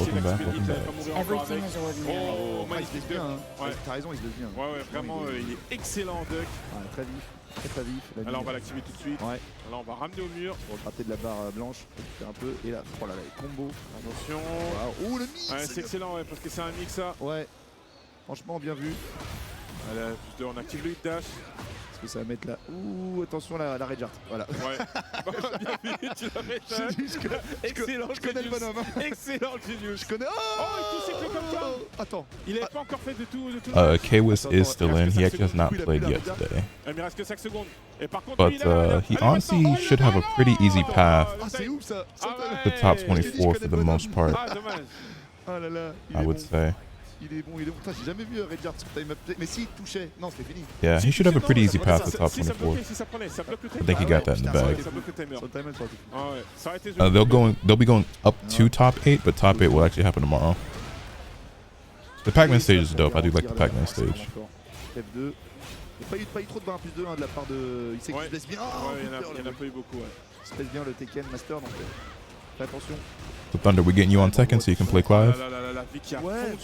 Everything is ordinary. Oh, il se laisse bien. Hein. T'as raison, il se laisse bien. Ouais, vraiment, il est excellent en duck. Très vif. Très vif. Alors, on va l'activer tout de suite. Ouais. Alors, on va ramener au mur. Pour gratter de la barre blanche, un peu. Et là, oh là là, les combos. Attention. Wow. Oh, le mix. Ouais, c'est excellent, parce que c'est un mix, ça. Ouais. Franchement, bien vu. Voilà, plus 2, on active le hit dash. Est-ce que ça va mettre là? Ouh, attention la Redjart. Voilà. Ouais. Bien vu, tu l'as fait. Excellent, je connais le bonhomme. Excellent, Genius. Je connais. Oh, il touche avec le comme ça. Attends. Il n'avait pas encore fait de tout. Kwis is still in. He actually has not played yet today. Il reste que 5 secondes. Et par contre, But he honestly should have a pretty easy path to top 24 for the most part, Ah, dommage. Oh là là. I would say. Il est bon. Putain, j'ai jamais vu Redjart. Mais s'il touchait. Non, c'était fini. Yeah, he should have a pretty easy path to top 24. I think he got that in the bag. They'll be going up to top 8, but top 8 will actually happen tomorrow. The Pac-Man stage is dope. I do like the Pac-Man stage. F2. Il n'y a pas eu trop de 1 plus 2 de la part de. Il sait qu'il se laisse bien. Il n'y en a pas eu beaucoup. Il se laisse bien le Tekken Master, donc fais attention. So Thunder, we're getting you on Tekken so you can play Clive. La vie qui a fondu,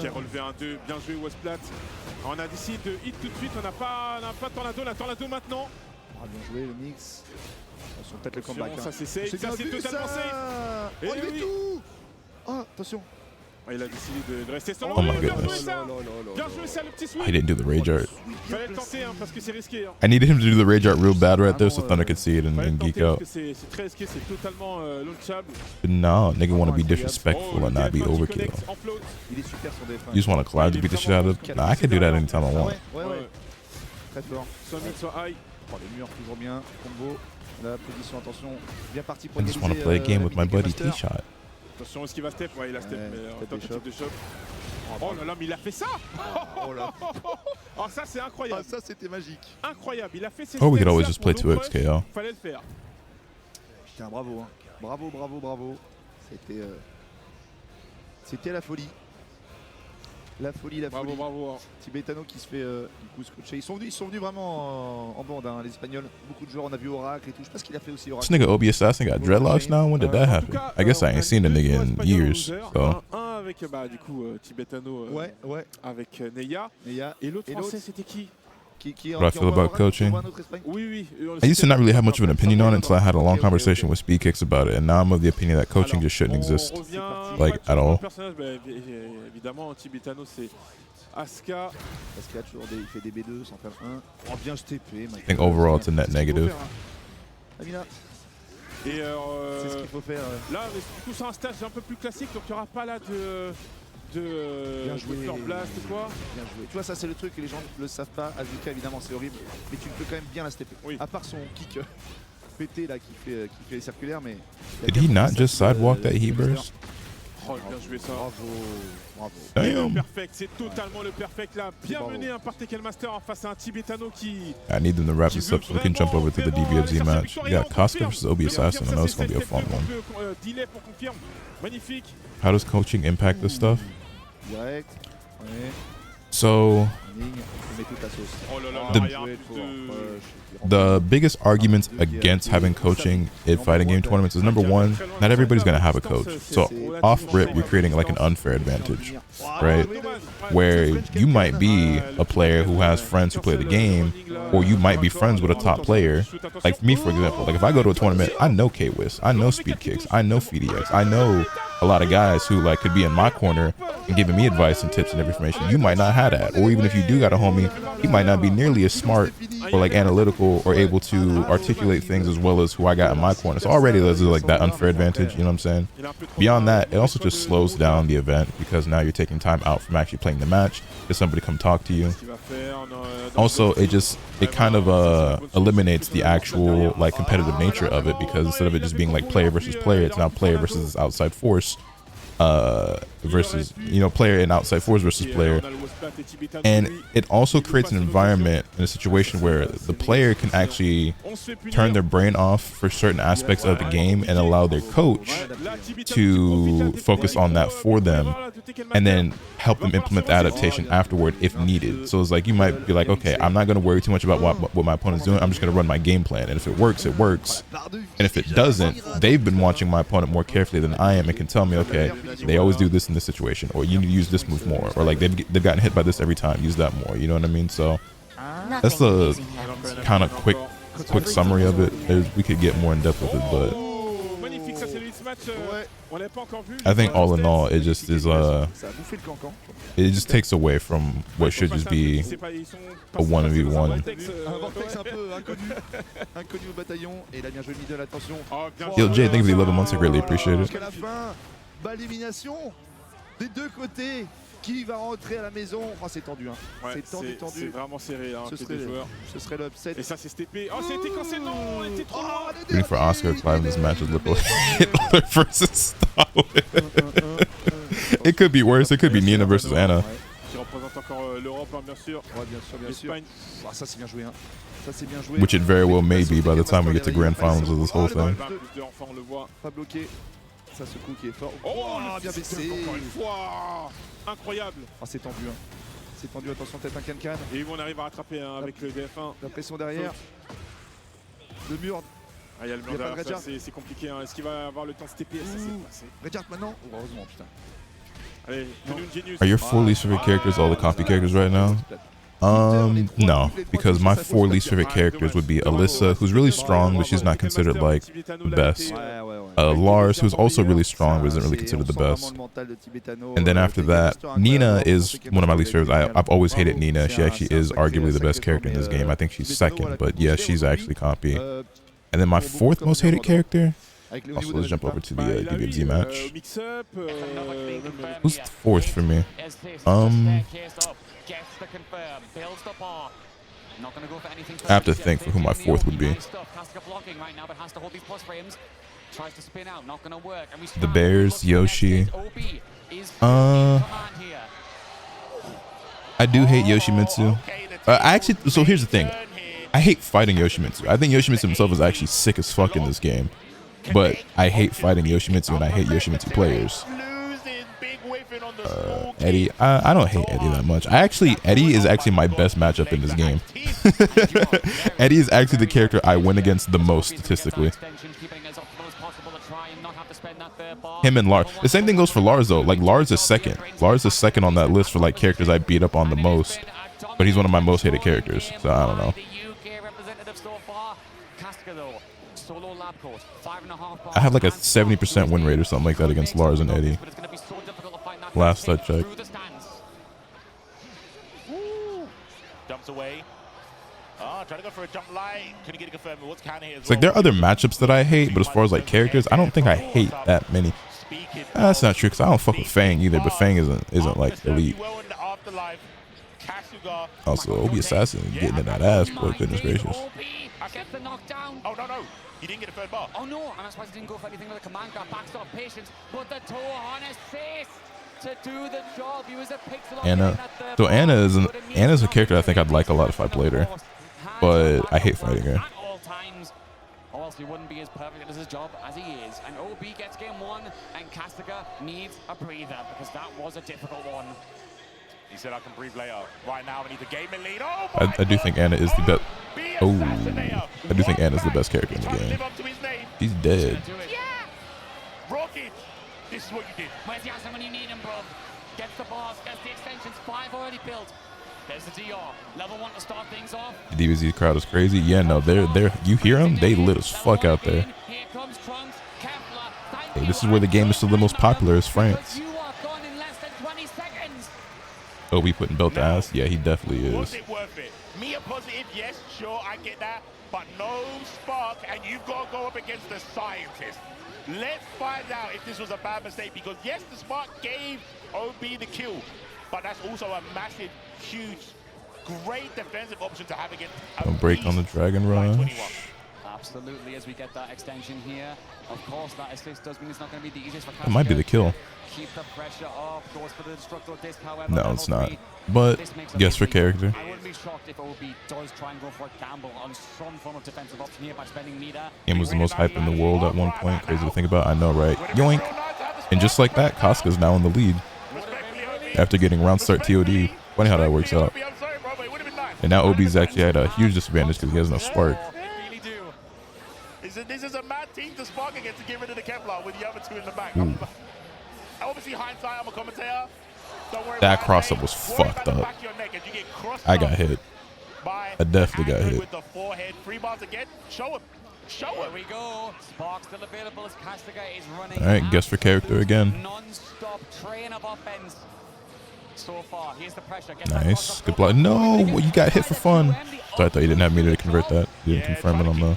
qui a relevé un 2, bien joué Westplat. On a décidé de hit tout de suite, on n'a pas Tornado, la Tornado maintenant. Ah, bien joué le mix. Attention, peut-être le comeback. Ça c'est safe, ça c'est totalement safe. Oh, il met tout. Oh, attention. Il a décidé de rester solo. Oh my Bien joué goodness. ça. Bien joué ça, le petit swing. He didn't do the rage art. Fallait le tenter hein, parce que c'est risqué. Hein. I needed him to do the rage art real bad right there so Thunder could see it and geek out. Parce que c'est très risqué, c'est totalement launchable. But no, nigga want to be disrespectful and not be overkill. Il est super son défense. You just want a Clive to beat the shit out of? Nah, I can do that anytime I want. Ouais. Très fort. Soit mid, soit high. Oh, le mur toujours bien. Combo. La position, attention. Bien parti pour I just want to play a game with my buddy T-Shot. Attention, est-ce qu'il va step? Ouais, il a step, mais tentative de shop. Oh là là, mais il a fait ça! Oh là. Oh, ça c'est incroyable. Ça c'était magique. Incroyable, il a fait ses Or we could steps always là just pour play low 2x push. KO. Fallait le faire. Putain, bravo. Hein. Bravo. C'était la folie. La folie. Bravo. Tibetano qui se fait du coup scotcher. Ils sont venus vraiment en bande, hein, les Espagnols. Beaucoup de joueurs, on a vu Oracle et tout. Je sais pas ce qu'il a fait aussi, Oracle. This nigga OB Assassin got dreadlocks now? When did that happen? I guess I ain't seen the nigga in years, so. Un avec du coup Tibetano ouais. avec Neya. Et l'autre français c'était qui? What I feel about coaching? Oui. I used to not really have much of an opinion on it until I had a long conversation with Speed Kicks about it, and now I'm of the opinion that coaching just shouldn't exist, like, at all. Évidemment, Tibetano c'est Asuka. Asuka toujours il fait des B2 sans faire 1. Oh, bien STP. I think overall it's a net negative. Amina. Et c'est ce qu'il faut faire. Là, du coup, c'est un stage un peu plus classique, donc il n'y aura pas là de Fleur Blast ou quoi. Bien joué. Tu vois, ça c'est le truc que les gens ne le savent pas. Asuka évidemment c'est horrible, mais tu peux quand même bien la stepper. Oui. À part son kick pété là qui fait les circulaires, mais. Did he not just sidewalk that he burst? Oh, bien joué ça. Bravo. Le perfect, c'est totalement le perfect là. Bien mené par Tekken Master en face à un Tibetano qui. I need them to wrap this up so we can jump over to the DBFZ match. We got Costa versus OB Assassin. I know it's going to be a fun one. Delay pour confirme. Magnifique. How does coaching impact this stuff? Direct. Ouais. So, the biggest arguments against having coaching in fighting game tournaments is, number one, not everybody's going to have a coach. So off rip, you're creating like an unfair advantage, right? Where you might be a player who has friends who play the game, or you might be friends with a top player. Like for me, for example, like if I go to a tournament, I know K-Wiz, I know Speed Kicks, I know FDX, I know a lot of guys who like could be in my corner and giving me advice and tips and information. You might not have that, or even if you do got a homie, he might not be nearly as smart or like analytical or able to articulate things as well as who I got in my corner. So already there's like that unfair advantage, you know what I'm saying? Beyond that, it also just slows down the event because now you're taking time out from actually playing the match. Does somebody come talk to you? Also, it kind of eliminates the actual like competitive nature of it, because instead of it just being like player versus player, it's now player versus outside force versus, you know, player and outside force versus player. And it also creates an environment in a situation where the player can actually turn their brain off for certain aspects of the game and allow their coach to focus on that for them, and then help them implement the adaptation afterward if needed. So it's like you might be like, okay, I'm not going to worry too much about what my opponent's doing. I'm just going to run my game plan, and if it works, it works. And if it doesn't, they've been watching my opponent more carefully than I am and can tell me, okay, they always do this in this situation, or you need to use this move more, or like they've gotten hit by this every time, use that more, you know what I mean? So that's the kind of quick summary of it. We could get more in depth with it, but I think all in all, it just is it just takes away from what should just be a 1v1. Yo, Jay, thank you for the 11 months. I greatly appreciate it. Élimination des deux côtés. Qui va rentrer à la maison? Oh, c'est tendu, hein. Ouais, c'est tendu. C'est vraiment serré, hein, ce serait l'upset. Et ça, c'est STP. Oh, c'était cancé, non, on était trop loin. Rooting for Asuka Clive in this match is Hitler versus Stalin. It could be worse. It could be Nina versus Anna. Qui représente encore l'Europe, hein, bien sûr. Ouais, bien sûr. Ah, ça, c'est bien joué, hein. Ça, c'est bien joué. Which it very well may be by the time we get to grand finals of this whole thing. Enfin, on le voit. Pas bloqué. Ça, ce coup qui est fort. Oh, bien baissé. Encore une fois. Incroyable. Ah, c'est tendu, hein. C'est tendu, attention, peut-être un can-can. Et on arrive à rattraper, hein, avec le DF1. La pression derrière. Le mur. Ah, il y a le mur derrière, c'est compliqué, hein. Est-ce qu'il va avoir le temps de stepper? Ça s'est passé. Redjart maintenant. Heureusement, putain. Allez, Genius. Are your 4 least favorite characters all the copy characters right now? No, because my 4 least favorite characters would be Alyssa, who's really strong, but she's not considered like the best. Lars, who's also really strong, but isn't really considered the best. And then after that, Nina is one of my least favorites. I've always hated Nina. She actually is arguably the best character in this game. I think she's second, but yeah, she's actually compy. And then my fourth most hated character. Also, let's jump over to the DBFZ match. Who's fourth for me? I have to think for who my fourth would be. The Bears, Yoshi. I do hate Yoshimitsu. So here's the thing. I hate fighting Yoshimitsu. I think Yoshimitsu himself is actually sick as fuck in this game. But I hate fighting Yoshimitsu, and I hate Yoshimitsu players. Eddie, I don't hate Eddie that much. Eddie is actually my best matchup in this game. Eddie is actually the character I win against the most statistically. Him and Lars. The same thing goes for Lars though. Like Lars is second. Lars is second on that list for like characters I beat up on the most. But he's one of my most hated characters. So I don't know. I have like a 70% win rate or something like that against Lars and Eddie. Last I checked. Jumps away. Trying to go for a jump light. Couldn't get it confirmed. What's counter here? It's like there are other matchups that I hate, but as far as like characters, I don't think I hate that many. That's not true because I don't fuck with Fang either, but Fang isn't like elite. Also, Obi Assassin getting in that ass, boy, goodness gracious. Oh no. He didn't get a third bar. Oh no, I'm surprised he didn't go for anything with a command grab. Backstop patience, but the toe on his face to do the job. He was a pixel. Anna. So Anna's a character I think I'd like a lot if I played her, but I hate fighting her. At all times, or else he wouldn't be as perfect at his job as he is. And OB gets game one, and Castiga needs a breather because that was a difficult one. He said, "I can breathe later." Right now, we need the game in lead. I do think Anna is the best. Oh, I do think Anna's the best character in the game. He's dead. Yeah. Rocket, this is what you did. Where's Yasin when you need him, bro? Gets the boss, gets the extensions, 5 already built. There's the DR. Level 1 to start things off. The DBZ crowd is crazy. Yeah, no, they're you hear them? They lit as fuck out there. Here comes Trunks, Kefla. Hey, this is where the game is still the most popular, is France. You are gone in less than 20 seconds. Oh, we putting belt to ass? Yeah, he definitely is. Was it worth it? Me a positive, yes, sure, I get that. But no spark, and you've got to go up against the scientist. Let's find out if this was a bad mistake, because yes, the spark gave OB the kill, but that's also a massive, huge, great defensive option to have against. A break on the Dragon Rush. Absolutely, as we get that extension here. Of course, that assist does mean it's not going to be the easiest for Castiga. It might be the kill. Keep the pressure off, goes for the destructor disc, however. No, it's not. But guess for character. I wouldn't be shocked if OB does try and go for a gamble on some form of defensive option here by spending meter. Game was the most hype in the world at one point. Crazy to think about. I know, right? Yoink. And just like that, Casca's now in the lead after getting round start TOD. Funny how that works out. And now OB's actually had a huge disadvantage because he has no spark. This is a mad team to spark against to get rid of the Kevlar with the other two in the back. Obviously, hindsight, I'm a commentator. Don't worry that cross-up was fucked up. I got hit. I definitely got hit. With the forehead, 3 bars again. Show him. Show him. There we go. Spark still available as Castiga is running. All right, guess for character again. Non-stop train of offense. So far, here's the pressure. Nice. Good block. No, you got hit for fun. So I thought you didn't have meter to convert that. You didn't confirm it on the.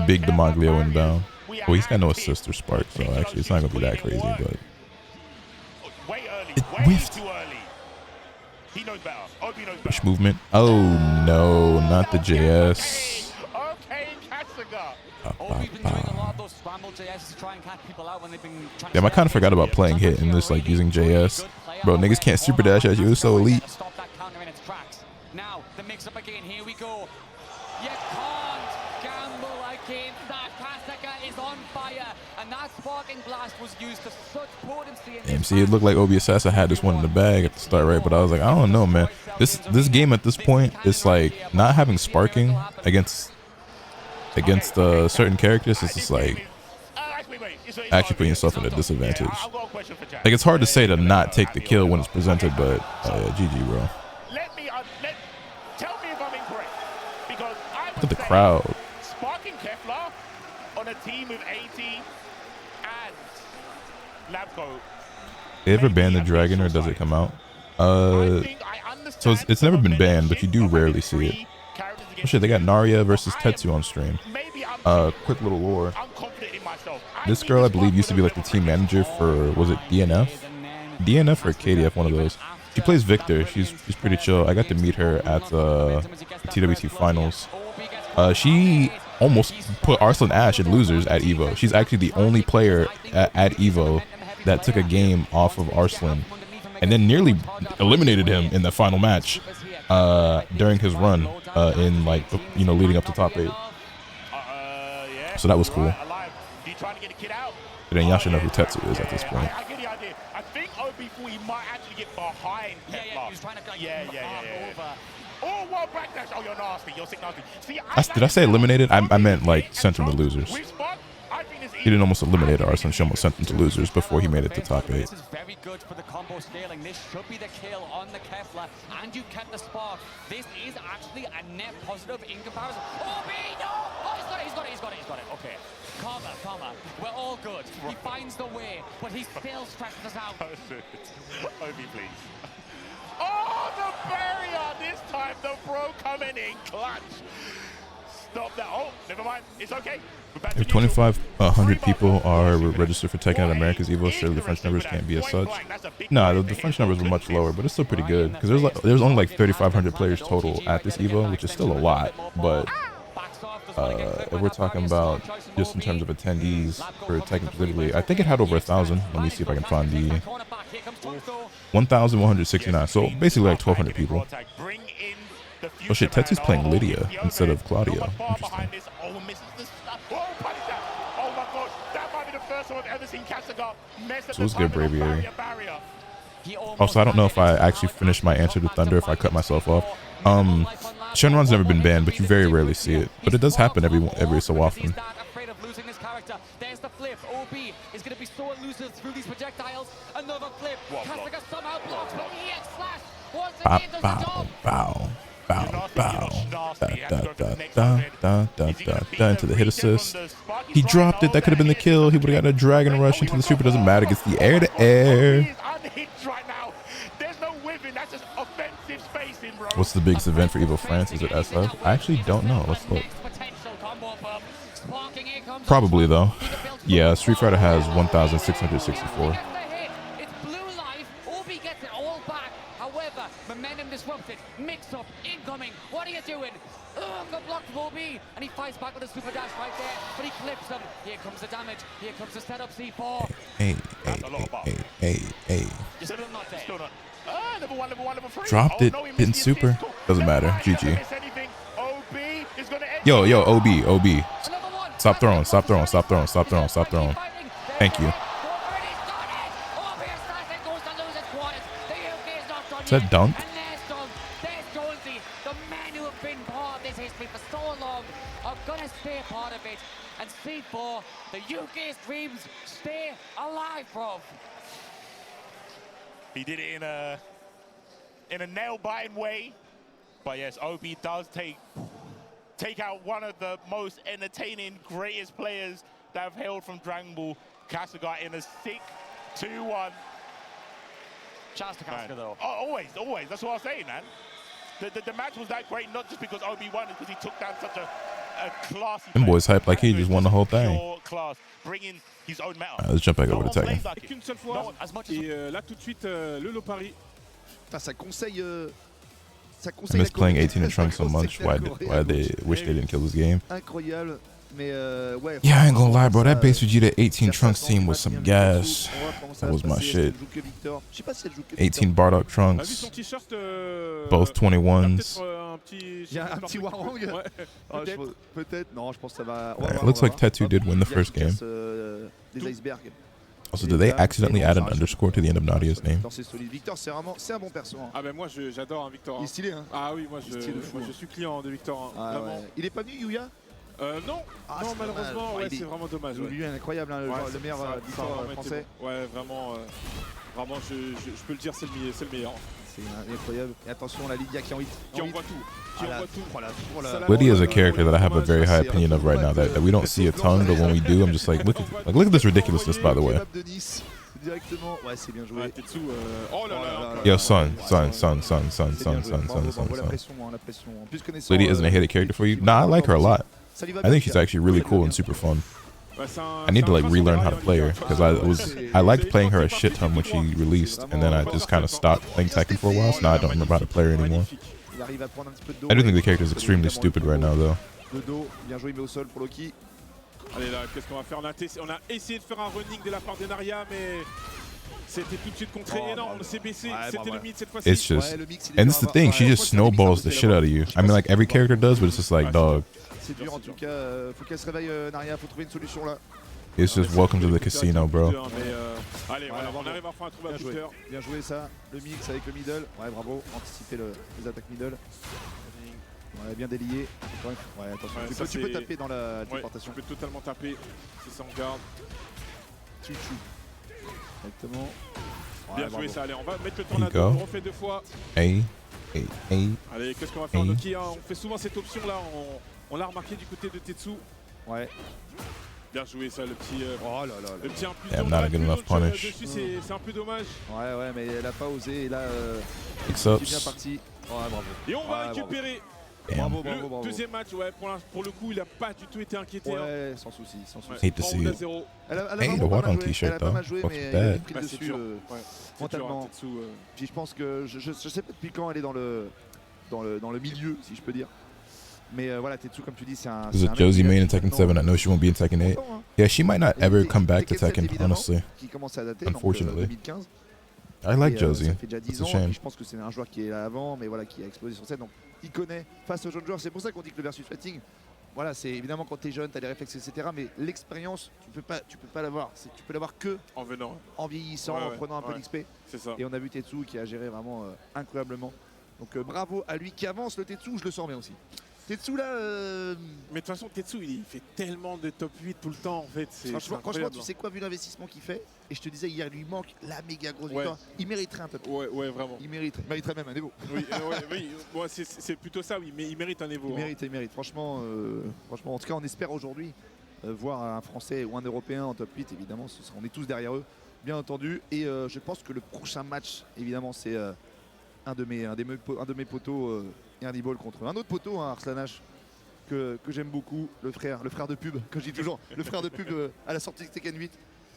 Big Demoglio inbound. Well, he's got no assist or spark, so actually it's not going to be that crazy, but. It whiffed. Push movement. Oh, no, not the JS. Damn, I kind of forgot about playing hit and just like using JS. Bro, niggas can't super dash at you. It's so elite. Now, the mix up again. Here we go. You can't gamble against that. Castiga is on fire, and that sparking blast was used to such potency. Damn, see, it looked like OB Assassin had this one in the bag at the start, right? But I was like, I don't know, man. This game at this point is like not having sparking against certain characters. It's just like actually putting yourself in a disadvantage. Like it's hard to say to not take the kill when it's presented, but GG, bro. Tell me if I'm incorrect, because I Look at the crowd. Sparking Keflar team with AT and Labco. They ever ban the dragon or does it come out? So it's never been banned, but you do rarely see it. Oh shit, they got Narya versus Tetsu on stream. Quick little lore. This girl, I believe, used to be like the team manager for, was it DNF? DNF or KDF, one of those. She plays Victor. She's pretty chill. I got to meet her at the TWT finals. She almost put Arslan Ash in losers at EVO. She's actually the only player at EVO that took a game off of Arslan and then nearly eliminated him in the final match during his run in, like, you know, leading up to top 8. So that was cool. But then y'all should know who Tetsu is at this point. I get the idea. I think Obi thought he might actually get behind Kefla. Yeah, he was trying to yeah. Oh, well, backdash. Oh, you're nasty. You're sick nasty. See, Did I say eliminated? I meant like sent him to losers. He didn't almost eliminate Arslan. She almost sent him to losers before he made it to top 8. This is very good for the combo scaling. This should be the kill on the Kefla, and you kept the spark. This is actually a net positive in comparison. Oh, no! Oh, he's got it. Okay. Calmer. We're all good. He finds the way, but he still stresses us out. Obi, please. Oh, the barrier! This time, the bro coming in clutch. Stop that. Oh, never mind. It's okay. If 2,500 people are registered for Tekken at America's EVO, surely the French numbers can't be as such. Nah, the French numbers were much lower, but it's still pretty good because there's only like 3,500 players total at this EVO, which is still a lot. But if we're talking about just in terms of attendees for Tekken specifically, I think it had over 1,000. Let me see if I can find the 1,169. So basically like 1,200 people. Oh shit, Tetsu's playing Lydia instead of Claudio. Interesting. So let's get Braviary. Also, I don't know if I actually finished my answer to Thunder, if I cut myself off. Shenron's never been banned, but you very rarely see it. But it does happen every so often. There's the flip. OB is going to be so elusive through these projectiles. Another flip. Asuka somehow blocks, but EX slash once again does the job. Bow. Into the hit assist. He dropped it. That could have been the kill. He would have got a dragon rush into the super. Doesn't matter. Gets the air to air. What's the biggest event for EVO France? Is it SF? I actually don't know. Let's look. Probably though. Yeah, Street Fighter has 1,664. Momentum disrupted, mix up, incoming. What are you doing? Oh, good block from OB, and he fights back with a super dash right there, but he clips him. Here comes the damage. Here comes the setup C4. Hey. Still not there. Level one. Dropped it. Hitting super. Doesn't matter. GG. Yo, OB. Stop throwing. Thank you. Is that dunk? There's Jonesy. The men who have been part of this history for so long are gonna stay a part of it. And C4, the UK's dreams stay alive, bro. He did it in a nail-biting way. But yes, OB does take out one of the most entertaining, greatest players that have hailed from Dragon Ball, Kasuga, in a sick 2-1. Chance to Kasuga, though. Oh, always. That's what I was saying, man. The match was that great, not just because OB won, it's because he took down such a classy Them boys hype like he just won the whole thing. Class, bringing his own metal. Let's jump back over to Tekken. Qu'une seule fois, et là tout de suite, le Lopari. Ça conseille. I miss playing 18 and Trunks so much. Why they wish they didn't kill this game. Incroyable. Mais ouais, yeah, I ain't gonna lie, bro. That base Vegeta 18 Trunks team was some gas. That was my shit. 18 Bardock Trunks. Both 21s. Il y a un petit Warang. Peut-être. Non, je pense que ça va. It looks like Tetsu did win the first game. Des icebergs. Also, did they accidentally add an underscore to the end of Nadia's name? Victor, c'est un bon perso. Ah ben moi j'adore Victor. Il est stylé, hein. Ah oui, moi je suis client de Victor. Ah, ouais. Il est pas venu, Yuya? Non, malheureusement, ouais, c'est vraiment dommage. Yuya est incroyable, hein, le meilleur Victor français. Ouais, vraiment, je peux le dire, c'est le meilleur. c'est incroyable. Et attention, la Lydia qui en hit. Qui envoie tout. Qui envoie tout. Lydia is a character that I have a very high opinion of right now that we don't see a ton, but when we do, I'm just like, look at this ridiculousness, by the way. Directement. Ouais, c'est bien joué. Tetsu, oh là là. Yo, son. Lydia isn't a hated character for you? Nah, I like her a lot. I think she's actually really cool and super fun. I need to like relearn how to play her because I liked playing her a shit ton when she released, and then I just kind of stopped playing Tekken for a while, so now I don't remember how to play her anymore. I do think the character is extremely stupid right now, though. Bien joué, mais au sol pour Loki. Allez là, qu'est-ce qu'on va faire? On a essayé de faire un running de la part de Naria, mais c'était tout de suite contré. Et non, on s'est baissé. C'était le mid cette fois-ci. It's just, and it's the thing, she just snowballs the shit out of you. I mean, like every character does, but it's just like, dog. C'est dur en tout cas, faut qu'elle se réveille, Naria, faut trouver une solution là. It's just welcome to the casino, bro. Allez, voilà, on arrive enfin à trouver un booster. Bien joué ça, le mix avec le middle. Ouais, bravo, anticiper les attaques middle. Ouais, bien délié. Ouais, attention, tu peux taper dans la téléportation. Tu peux totalement taper si ça en garde. Chouchou. Exactement. Bien joué ça, allez, on va mettre le tornado, on refait 2 fois. Allez, qu'est-ce qu'on va faire, Loki? On fait souvent cette option là, on l'a remarqué du côté de Tetsu. Ouais. Bien joué ça, le petit. Oh là là. Le petit un plus. Yeah, not a good enough punish. C'est un peu dommage. Ouais, mais elle a pas osé et là. C'est bien parti. Ouais, bravo. Et on va récupérer. Bravo. Le deuxième match, ouais, pour le coup, il a pas du tout été inquiété. Ouais, sans souci. Hate to see it. Hey, the water on t-shirt though. What's that? Dessus mentalement. Puis je pense que je sais pas depuis quand elle est dans le milieu, si je peux dire. Mais voilà, Tetsu, comme tu dis, c'est un. There's a Josie main in Tekken 7. I know she won't be in Tekken 8. Yeah, she might not ever come back to Tekken, honestly. Qui commence à dater, unfortunately. 2015. I like Josie. Ça fait déjà 10 ans. Je pense que c'est un joueur qui est là avant, mais voilà, qui a explosé sur scène. Donc il connaît face aux jeunes joueurs. C'est pour ça qu'on dit que le versus fighting, voilà, c'est évidemment quand tu es jeune, tu as des réflexes, etc. Mais l'expérience, tu peux pas l'avoir. Tu peux l'avoir que en venant, en vieillissant, en prenant un peu d'XP. C'est ça. Et on a vu Tetsu qui a géré vraiment incroyablement. Donc bravo à lui qui avance. Le Tetsu, je le sens bien aussi. Tetsu là. Mais de toute façon, Tetsu il fait tellement de top 8 tout le temps en fait. Franchement, tu sais quoi, vu l'investissement qu'il fait, et je te disais hier, il lui manque la méga grosse victoire. Il mériterait un peu plus. Ouais, vraiment. Il mériterait même un Evo. Oui, bon, c'est plutôt ça, oui, mais il mérite un Evo. Il mérite. Franchement, en tout cas, on espère aujourd'hui voir un Français ou un Européen en top 8, évidemment. On est tous derrière eux, bien entendu. Et je pense que le prochain match, évidemment, c'est un de mes potos. Ball contre un autre poteau, Arslan H, que j'aime beaucoup, le frère de pub, que je dis toujours, le frère de pub à la sortie de Tekken 8,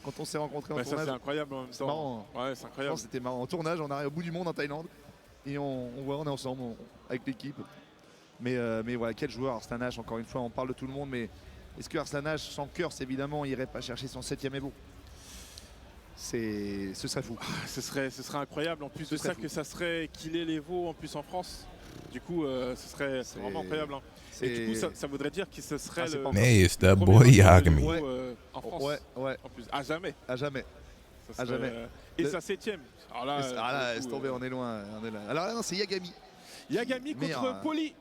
quand on s'est rencontrés en tournage. Ça c'est incroyable en même temps. Marrant. Ouais, c'est incroyable. C'était marrant. En tournage, on arrive au bout du monde en Thaïlande et on est ensemble avec l'équipe. Mais voilà, quel joueur Arslan H, encore une fois, on parle de tout le monde, mais est-ce que Arslan H, sans cœur, évidemment, irait pas chercher son 7e Evo? Ce serait fou. Ce serait incroyable. En plus de ça, que ça serait qu'il ait l'Evo en plus en France. Du coup, c'est vraiment incroyable. Hein. Et du coup, ça voudrait dire que ce serait le. Mais it's that boy Yagami. En France. Ouais. En plus, à jamais. Et sa 7e. Alors là, laisse tomber, on est loin. Alors là, non, c'est Yagami. Yagami contre Poli.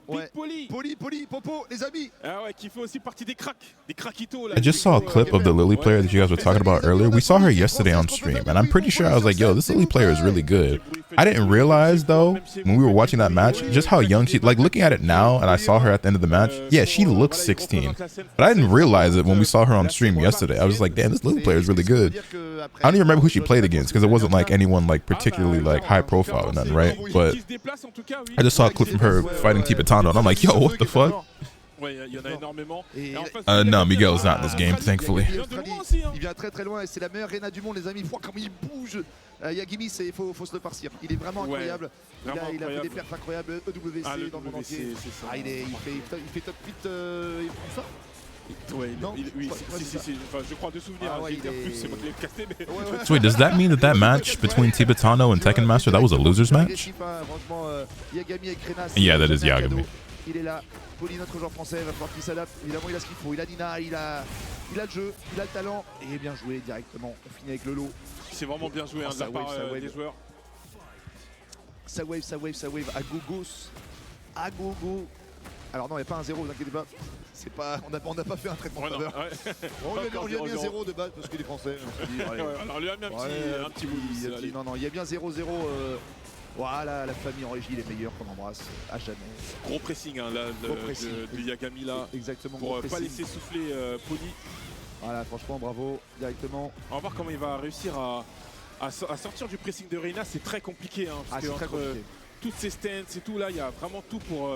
Poli, Popo, les amis. Ah ouais, qui fait aussi partie des craquitos là. I just saw a clip of the Lily player that you guys were talking about earlier. We saw her yesterday on stream, and I'm pretty sure I was like, yo, this Lily player is really good. I didn't realize though, when we were watching that match, just how young she, like looking at it now, and I saw her at the end of the match, yeah, she looks 16. But I didn't realize it when we saw her on stream yesterday. I was like, damn, this Lily player is really good. I don't even remember who she played against, because it wasn't like anyone like particularly like high profile or nothing, right? But I just saw a clip from her fighting Tibetano, and I'm like, yo, what the fuck? No, Miguel's not in this game, thankfully. Il vient très loin et c'est la meilleure Reina du monde, les amis. Faut comme il bouge. Yagami, il faut se le farcir. Il est vraiment incroyable. Il a fait des perfs incroyables. EWC dans le monde entier. Il fait top 8 ça. Ouais, oui, je crois de souvenir. C'est moi qui l'ai casté, mais. So wait, does that mean that match between Tibetano and Tekken Master, that was a loser's match? Yeah, that is Yagami. Il est là. Poli, notre joueur français, va falloir qu'il s'adapte. Évidemment, il a ce qu'il faut. Il a Nina, il a le jeu, il a le talent. Et bien joué directement. On finit avec le lot. C'est vraiment bien joué de la part des joueurs. Ça wave. À gogo. Alors non, il n'y a pas un 0, vous inquiétez pas. On n'a pas fait un traitement de faveur. On lui a mis un 0 de base parce qu'il est français. Alors on lui a mis un petit bout. Non, il y a bien 0-0 Voilà, la famille en régie, les meilleurs qu'on embrasse à jamais. Gros pressing hein, là, de Yagami là. Exactement. Pour pas laisser souffler Poli. Voilà, franchement, bravo, directement. On va voir comment il va réussir à sortir du pressing de Reina. C'est très compliqué. Hein, parce que entre toutes ces stances et tout, là, il y a vraiment tout pour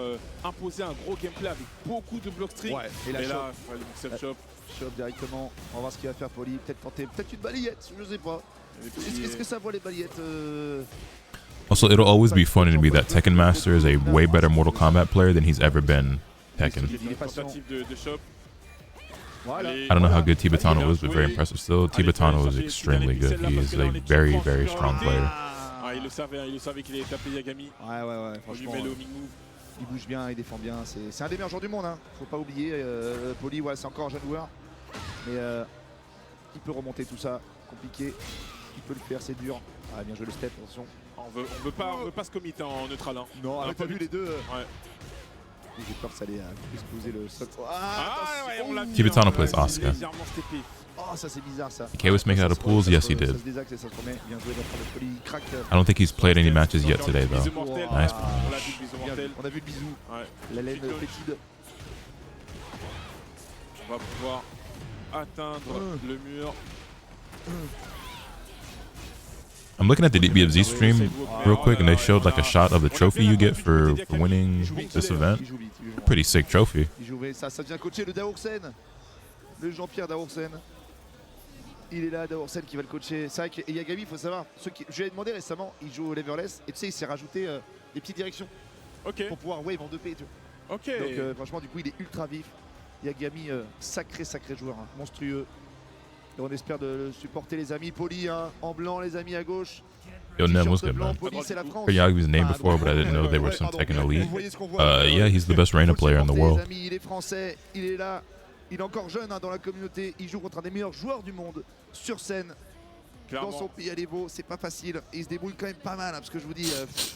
imposer un gros gameplay avec beaucoup de block string. Ouais, et là, le shop. Shop directement. On va voir ce qu'il va faire, Poli. Peut-être tenter une balayette, je sais pas. Est-ce que ça voit les balayettes Also, it'll always be funny to me that Tekken Master is a way better Mortal Kombat player than he's ever been Tekken. I don't know how good Tibetano is, but very impressive still. Tibetano is extremely good. He is a very, very strong player. Ah, il le savait qu'il allait taper Yagami. Ouais, franchement. Il bouge bien, il défend bien. C'est un des meilleurs joueurs du monde, hein. Faut pas oublier. Poli, ouais, c'est encore un jeune joueur. Mais il peut remonter tout ça. Compliqué. Il peut le faire, c'est dur. Ah, bien joué le step, attention. On veut pas se commit en neutral. Hein. Non, on a pas vu les deux. Ouais. J'ai peur que ça allait exploser le sol. Tibetano plays Asuka. Oh, ça c'est bizarre ça. He always make it out of pools? Yes, he did. I don't think he's played any matches yet today, though. Nice. On a vu le bisou. La laine fétide. On va pouvoir atteindre le mur. I'm looking at the DBFZ stream real quick, and they showed like a shot of the trophy you get for winning this event. Pretty sick trophy. Ça devient coacher le Daoursen. Le Jean-Pierre Daoursen. Il est là, Daoursen qui va le coacher. C'est vrai que Yagami, il faut savoir, je lui ai demandé récemment, il joue au leverless, et tu sais, il s'est rajouté des petites directions pour pouvoir wave en 2P. Tu vois. Donc franchement, du coup, il est ultra vif. Yagami, sacré joueur, hein, monstrueux. Et on espère de supporter les amis. Poli, hein, en blanc, les amis à gauche. Yo, Nem, what's good, man? Heard Yagami's name before, but I didn't know they were some Tekken elite. Yeah, he's the best Reina player in the world. Il est français, il est là. Il est encore jeune hein, dans la communauté. Il joue contre un des meilleurs joueurs du monde sur scène. Dans son pays à l'Evo, c'est pas facile. Et il se débrouille quand même pas mal. Hein, parce que je vous dis,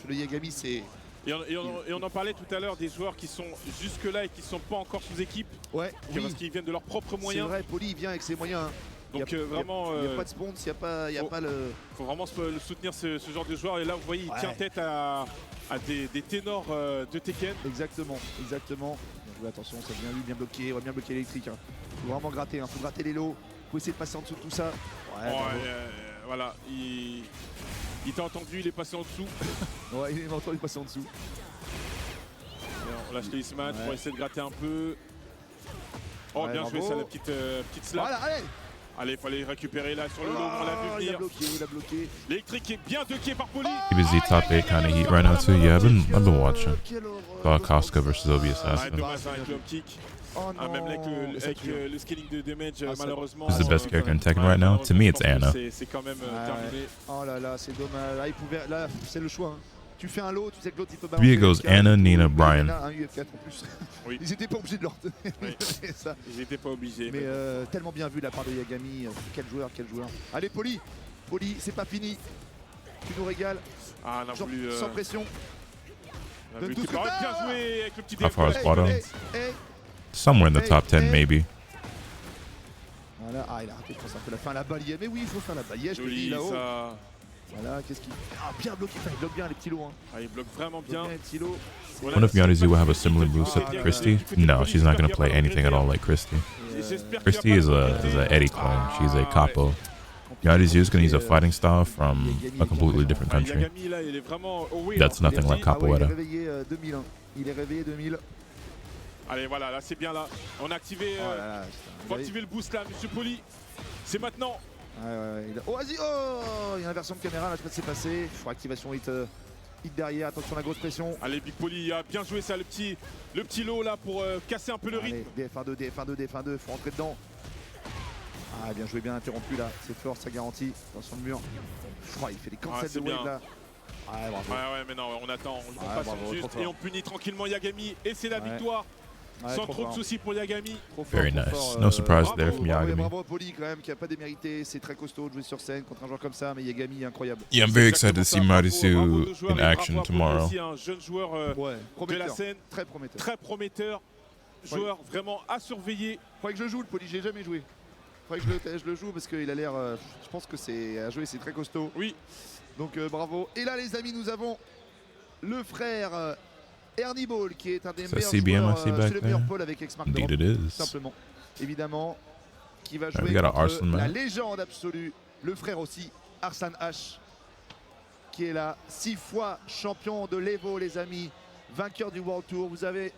le Yagami, c'est... Et on en parlait tout à l'heure des joueurs qui sont jusque là et qui sont pas encore sous équipe. Ouais, parce qu'ils viennent de leurs propres moyens. C'est vrai, Poli il vient avec ses moyens. Hein. Donc vraiment, il n'y a pas de sponsor, il n'y a pas le... faut vraiment soutenir ce genre de joueur. Et là, vous voyez, il tient tête à des ténors de Tekken. Exactement. Attention, ça vient lui bien bloqué, on va bien bloquer l'électrique. Hein. Faut vraiment gratter, hein. Faut gratter les lots. Faut essayer de passer en dessous de tout ça. Voilà, il t'a entendu, il est passé en dessous. Ouais, il m'a entendu passer en dessous. On lâche les match pour essayer de gratter un peu. Oh, bien joué ça, la petite slap. Voilà, allez, il fallait récupérer là sur le lot, on l'a vu venir. Il a bloqué. L'électrique est bien ducké par Poli. He was the top 8 kind of heat right now too. Yeah, I've been watching. Asuka versus Obi Assassin. Dommage avec le kick. Même avec le scaling de damage, malheureusement. Who's the best character in Tekken right now? To me, it's Anna. C'est quand même terminé. Oh là, c'est dommage. Là, c'est le choix. Hein. Tu fais un lot, tu sais que l'autre il peut balancer. It goes Anna, Nina, Brian. Un UF4 en plus. Oui. Ils étaient pas obligés de leur donner. Ça. Ils étaient pas obligés. Mais tellement bien vu de la part de Yagami. Quel joueur. Allez, Poli, c'est pas fini. Tu nous régales. Ah, on a voulu, sans pression. Bien joué avec le petit How far is bottom? Somewhere in the top 10, maybe. Voilà, il a raté, je pense, un peu la fin, la balayette. Mais oui, il faut faire la balayette, je te dis là-haut. Voilà, qu'est-ce qu'il... Ah, bien bloqué, il bloque bien les petits lots. Hein. Ah, il bloque vraiment bien. I wonder if Yadizu will have a similar moveset to Christy. No, she's not going to play anything at all like Christy. Christy is a Eddie clone. She's a capo. Yadizu is going to use a fighting style from a completely different country. That's nothing like Capoeira. Il est réveillé 2000. Allez, voilà, là c'est bien là. On a activé, faut activer le boost là, monsieur Poli. C'est maintenant. Oh, vas-y, il y a une inversion de caméra, là, je sais pas ce qui s'est passé. Activation hit derrière, attention la grosse pression. Allez, Big Poli a bien joué ça, le petit lot là pour casser un peu le rythme. DF1-2, faut rentrer dedans. Ah, bien joué, bien interrompu là, c'est fort, ça garantit. Attention le mur. Il fait des cancels de wave là. Ouais, mais non, on attend, on passe juste et on punit tranquillement Yagami et c'est la victoire. Sans trop de soucis pour Yagami. Very nice. No surprise there from Yagami. Bravo à Poli quand même qui a pas démérité. C'est très costaud de jouer sur scène contre un joueur comme ça, mais Yagami est incroyable. Yeah, I'm very excited to see Marisu in action tomorrow. C'est un jeune joueur de la scène, très prometteur. Joueur vraiment à surveiller. Faudrait que je le joue le Poli, j'ai jamais joué. Faudrait que je le joue parce qu'il a l'air. Je pense que c'est à jouer, c'est très costaud. Oui. Donc bravo. Et là les amis, nous avons le frère Ernie Ball qui est un des meilleurs joueurs, c'est le meilleur pôle avec X-Mark d'Europe, tout simplement. Évidemment, qui va jouer contre la légende absolue, le frère aussi, Arslan H, qui est là, 6 fois champion de l'Evo les amis, vainqueur du World Tour. Vous avez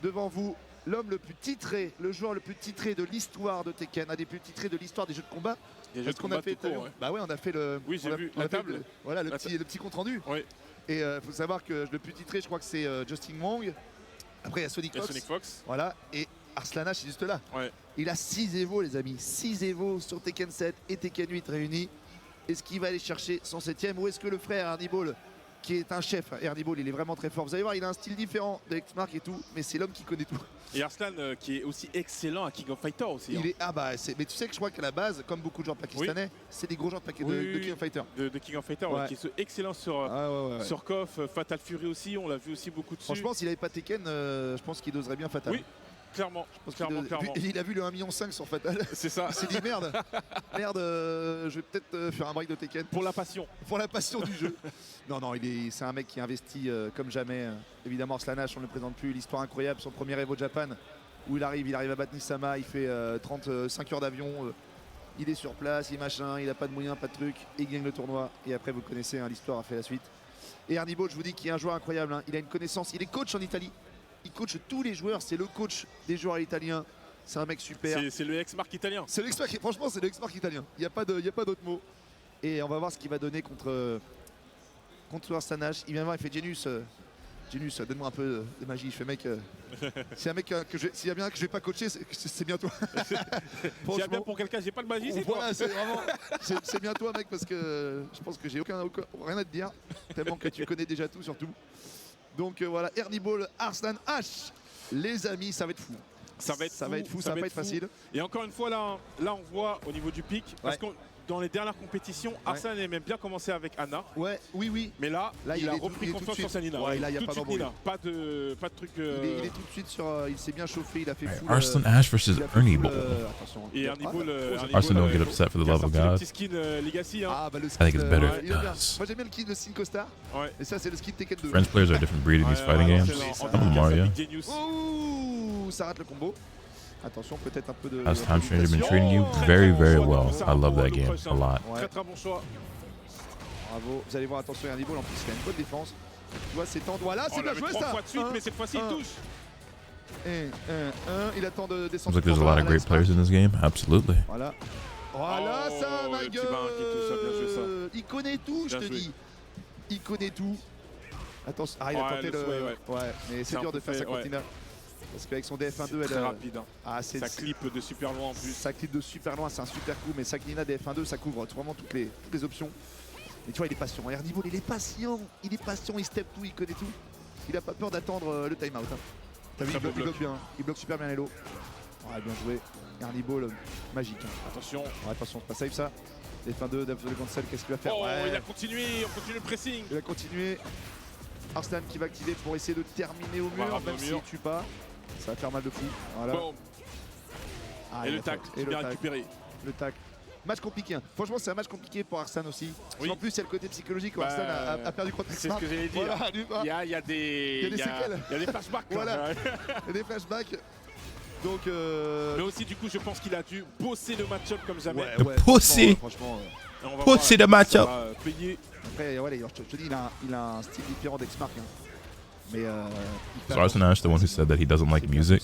devant vous l'homme le plus titré, le joueur le plus titré de l'histoire de Tekken, un des plus titrés de l'histoire des jeux de combat. Parce qu'on a fait, bah ouais, on a fait le, oui, j'ai vu la table. Voilà, le petit compte rendu. Oui. Et il faut savoir que le plus titré, je crois que c'est Justin Wong. Après, il y a Sonic Fox. Voilà. Et Arslan H, c'est juste là. Ouais. Il a 6 Evo, les amis. 6 Evo sur Tekken 7 et Tekken 8 réunis. Est-ce qu'il va aller chercher son 7ème ou est-ce que le frère Ernie Ball, qui est un chef, Ernie Ball, il est vraiment très fort. Vous allez voir, il a un style différent de X-Mark et tout, mais c'est l'homme qui connaît tout. Et Arslan qui est aussi excellent à King of Fighter aussi. Il est, mais tu sais que je crois qu'à la base, comme beaucoup de joueurs pakistanais, c'est des gros joueurs de King of Fighter. De King of Fighter, qui est excellent sur KOF, Fatal Fury aussi, on l'a vu aussi beaucoup dessus. Franchement, s'il n'avait pas Tekken, je pense qu'il doserait bien Fatal. Oui. Clairement, clairement. Il a vu le 1,5 million sur Fatal. C'est ça. Il s'est dit merde, je vais peut-être faire un break de Tekken. Pour la passion. Pour la passion du jeu. Non, c'est un mec qui investit comme jamais. Évidemment, Arslan H, on ne le présente plus. L'histoire incroyable, son premier Evo Japan, où il arrive à battre Nisama, il fait 35 heures d'avion. Il est sur place, il n'a pas de moyens, pas de trucs. Et il gagne le tournoi. Et après, vous connaissez, l'histoire a fait la suite. Et Ernie Ball, je vous dis qu'il est un joueur incroyable. Il a une connaissance, il est coach en Italie. Il coach tous les joueurs, c'est le coach des joueurs italiens. C'est un mec super. C'est le X-Mark italien. Franchement, c'est le X-Mark italien. Il n'y a pas d'autre mot. Et on va voir ce qu'il va donner contre Arslan H. Il vient voir, il fait Genius, donne-moi un peu de magie. Je fais mec, s'il y a bien que je vais pas coacher, c'est bien toi. S'il y a bien pour quelqu'un, j'ai pas de magie, c'est voilà, toi. c'est bien toi mec, parce que je pense que j'ai rien à te dire, tellement que tu connais déjà tout surtout. Donc voilà, Ernie Ball, Arslan H. Les amis, ça va être fou. Ça va être fou, ça va pas être facile. Et encore une fois, là on voit au niveau du pic, parce que dans les dernières compétitions, Arslan aimait bien commencer avec Anna. Oui. Mais là il a repris confiance sur sa Nina. Là, il n'y a pas d'embrouille. Pas de truc. Il est tout de suite sur. Il s'est bien chauffé, il a fait full. Arslan Ash versus Ernie Ball. Et Ernie Ball. Arslan don't get upset for the love of God. Petit skin Legacy. I think it's better if it does. Moi j'aime bien le skin Costa. Et ça c'est le skin Tekken 2. French players are a different breed in these fighting games. I'm Mario. Ouh, ça rate le combo. Attention, peut-être un peu de. As time stranger been treating you very, very well. I love that game a lot. Très bon choix. Bravo. Vous allez voir, attention, Ernie Ball en plus, il a une bonne défense. Tu vois cet endroit-là, c'est bien joué ça. 3 fois de suite, mais cette fois-ci il touche. Il attend de descendre. Seems like there's a lot of great players in this game. Absolutely. Voilà. Voilà ça, ma gueule. Il connaît tout, je te dis. Il connaît tout. Attention. Il a tenté le. Ouais, mais c'est dur de faire sa continue. Parce qu'avec son DF1-2, elle est très rapide. Ça clip de super loin en plus. Ça clip de super loin, c'est un super coup. Mais sa Nina DF1-2, ça couvre vraiment toutes les options. Et tu vois, il est patient. Ernie Ball, il est patient. Il step tout, il connaît tout. Il a pas peur d'attendre le time-out. T'as vu, il bloque bien. Il bloque super bien les lots. Ouais, bien joué. Ernie Ball, magique. Attention. Attention, c'est pas safe ça. DF1-2, DF2 Cancel, qu'est-ce qu'il va faire? Il a continué, on continue le pressing. Il a continué. Arslan qui va activer pour essayer de terminer au mur, même s'il tue pas. Ça va faire mal de fou. Voilà. Et le tac, bien récupéré. Le tac. Match compliqué. Franchement, c'est un match compliqué pour Arslan aussi. En plus, il y a le côté psychologique où Arslan a perdu contre X-Mark. C'est ce que j'allais dire. Voilà, il y a des séquelles. Il y a des flashbacks. Voilà. Il y a des flashbacks. Donc, mais aussi, du coup, je pense qu'il a dû bosser le match-up comme jamais. Bosser. Bosser le match-up. Après, je te dis, il a un style différent d'X-Mark. Mais was Arslan Ash the one who said that he doesn't like music?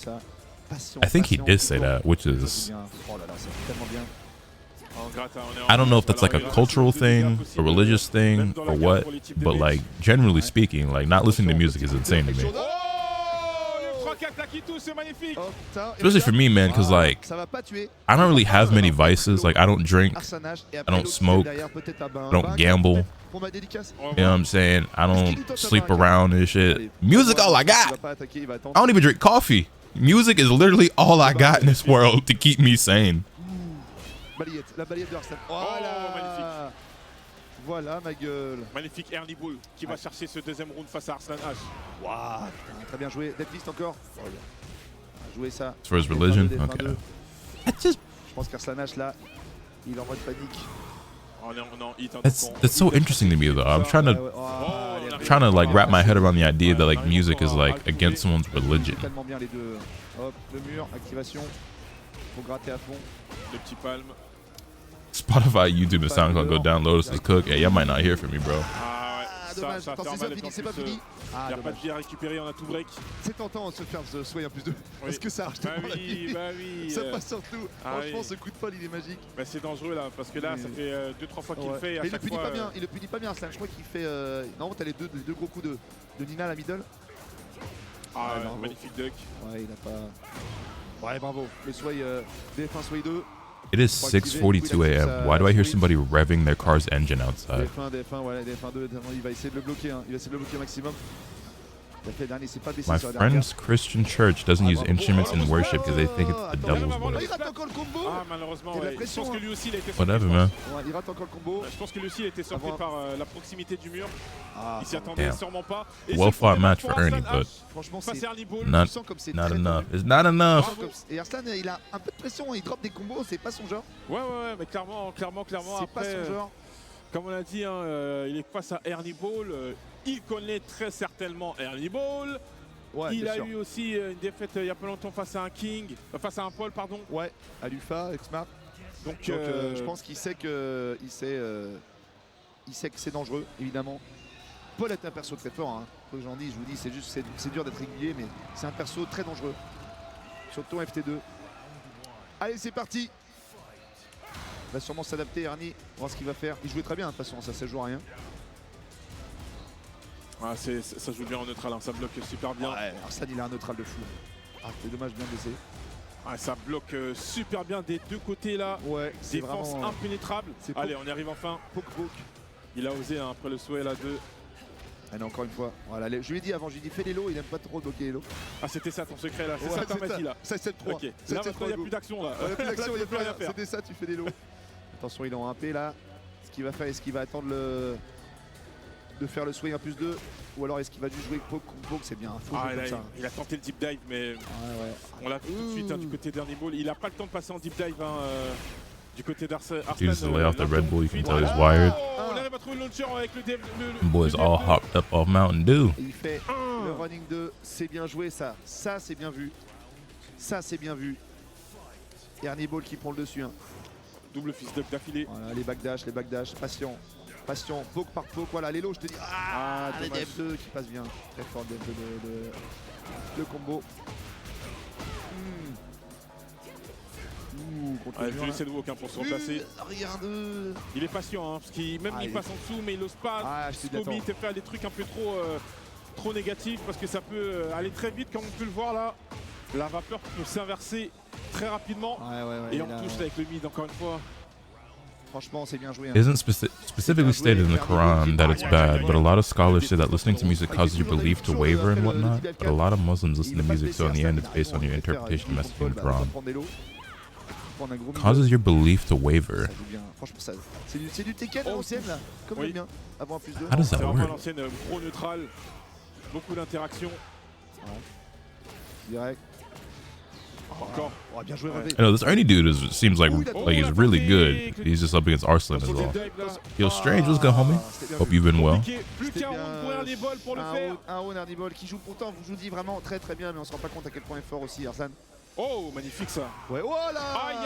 I think he did say that, which is. I don't know if that's like a cultural thing, a religious thing, or what, but like generally speaking, like not listening to music is insane to me. Especially for me, man, because like I don't really have many vices. Like I don't drink, I don't smoke, I don't gamble. You know what I'm saying? I don't sleep around and shit. Music, all I got. I don't even drink coffee. Music is literally all I got in this world to keep me sane. La balayette de Arslan. Voilà. Voilà ma gueule. Magnifique Ernie Ball qui va chercher ce deuxième round face à Arslan H. Waouh, très bien joué. Deadlist encore. Jouer ça. For his religion. Okay. Je pense qu'Arslan H là, il est en mode panique. On est en hit. That's so interesting to me though. I'm trying to like wrap my head around the idea that like music is like against someone's religion. Tellement bien les deux. Hop, le mur, activation. Faut gratter à fond. Le petit palme. Spotify, YouTube, and SoundCloud go down. Lotus is cook. Hey, y'all might not hear from me, bro. Dommage, attends, c'est pas fini. Il n'y a pas de vie à récupérer, on a tout break. C'est tentant de se faire sway en plus 2. Parce que ça arrache tellement la vie. Bah oui. Ça passe sur tout. Franchement, ce coup de folle, il est magique. Bah c'est dangereux là, parce que là, ça fait 2-3 fois qu'il le fait. Et à il chaque le punit fois, pas bien. Il le punit pas bien, Slam. Je crois qu'il fait. Non, t'as les deux gros coups de Nina à la middle. Ah, magnifique duck. Ouais, il a pas. Ouais, bravo. Le sway DF1 sway 2. It is 6:42 a.m. Why do I hear somebody revving their car's engine outside? DF1, ouais, DF1 2. Il va essayer de le bloquer. Il va essayer de le bloquer au maximum. My friend's Christian church doesn't use instruments in worship because they think it's the devil's work. Ah, malheureusement, ouais. Je pense que lui aussi, il a été sorti. Whatever, man. Il rate encore le combo. Je pense que lui aussi, il a été sorti par la proximité du mur. Il s'y attendait sûrement pas. Well fought match for Ernie, but not enough. It's not enough. Et Arslan, il a un peu de pression. Il drop des combos. C'est pas son genre. Ouais, mais clairement. C'est pas son genre. Comme on l'a dit, il est face à Ernie Ball. Il connaît très certainement Ernie Ball. Ouais, il a eu aussi une défaite il y a pas longtemps face à un face à un Paul, pardon. Ouais, à l'UFA, X-Map. Donc je pense qu'il sait que c'est dangereux, évidemment. Paul est un perso très fort, hein. Faut que j'en dise, je vous dis, c'est juste c'est dur d'être régulier, mais c'est un perso très dangereux. Surtout en FT2. Allez, c'est parti. Il va sûrement s'adapter, Ernie, voir ce qu'il va faire. Il jouait très bien, de toute façon, ça se joue à rien. Ah, ça joue bien en neutral, hein. Ça bloque super bien. Ouais, Arslan, il a un neutral de fou. Ah, c'est dommage, bien blessé. Ah, ça bloque super bien des deux côtés là. Ouais, défense vraiment impénétrable. Allez, on y arrive enfin. Poke. Il a osé hein, après le souhait là 2. Allez, encore une fois. Voilà, je lui ai dit avant, je lui ai dit fais les lots, il aime pas trop bloquer les lots. Ah, c'était ça ton secret là, c'est ça ta magie là. Ça, c'est 3. Ok, là maintenant il n'y a plus d'action là. Il n'y a plus d'action, il n'y a plus rien à faire. C'était ça, tu fais des lots. Attention, il est en 1P là. Ce qu'il va faire, est-ce qu'il va attendre de faire le swing en plus 2 ou alors est-ce qu'il va juste jouer poke, c'est bien. Il a tenté le deep dive mais on l'a vu tout de suite hein, du côté d'Ernie Ball. Il n'a pas le temps de passer en deep dive hein, du côté d'Arslan. He just lay off the Red Bull, you can tell he's wired. On arrive à trouver le launcher avec le boy's all hopped up off Mountain Dew. Il fait le running 2, c'est bien joué ça. Ça c'est bien vu. Ça c'est bien vu. Ernie Ball qui prend le dessus. Hein. Double fist up d'affilée. Voilà, les backdash, patient, poke par poke, voilà, les lots, je te dis, les DF2 qui passent bien, très fort le combo. Je vais essayer de aucun pour se remplacer. Regarde. Il est patient, hein, parce qu'il passe en dessous, mais il n'ose pas te faire des trucs un peu trop négatifs, parce que ça peut aller très vite, comme on peut le voir là. La vapeur peut s'inverser très rapidement. Et on touche avec le mid encore une fois. Franchement, c'est bien joué. It isn't specifically stated in the Quran that it's bad, but a lot of scholars say that listening to music causes your belief to waver and whatnot. But a lot of Muslims listen to music, so in the end, it's based on your interpretation of message in the Quran. Causes your belief to waver. Franchement, c'est du Tekken à l'ancienne là, comme j'aime bien. Avant un plus 2. How does that work? L'ancienne pro neutral, beaucoup d'interactions. Direct. Encore. Oh, bien joué, Revé. I know this Ernie dude seems like he's really good. He's just up against Arslan as well. Yo, Strange, what's good, homie? Hope you've been well. Plus qu'un round pour Ernie Ball pour le faire. Un round Ernie Ball qui joue pourtant, je vous dis vraiment très bien, mais on se rend pas compte à quel point il est fort aussi, Arslan. Oh, magnifique ça. Ouais, voilà. Aïe,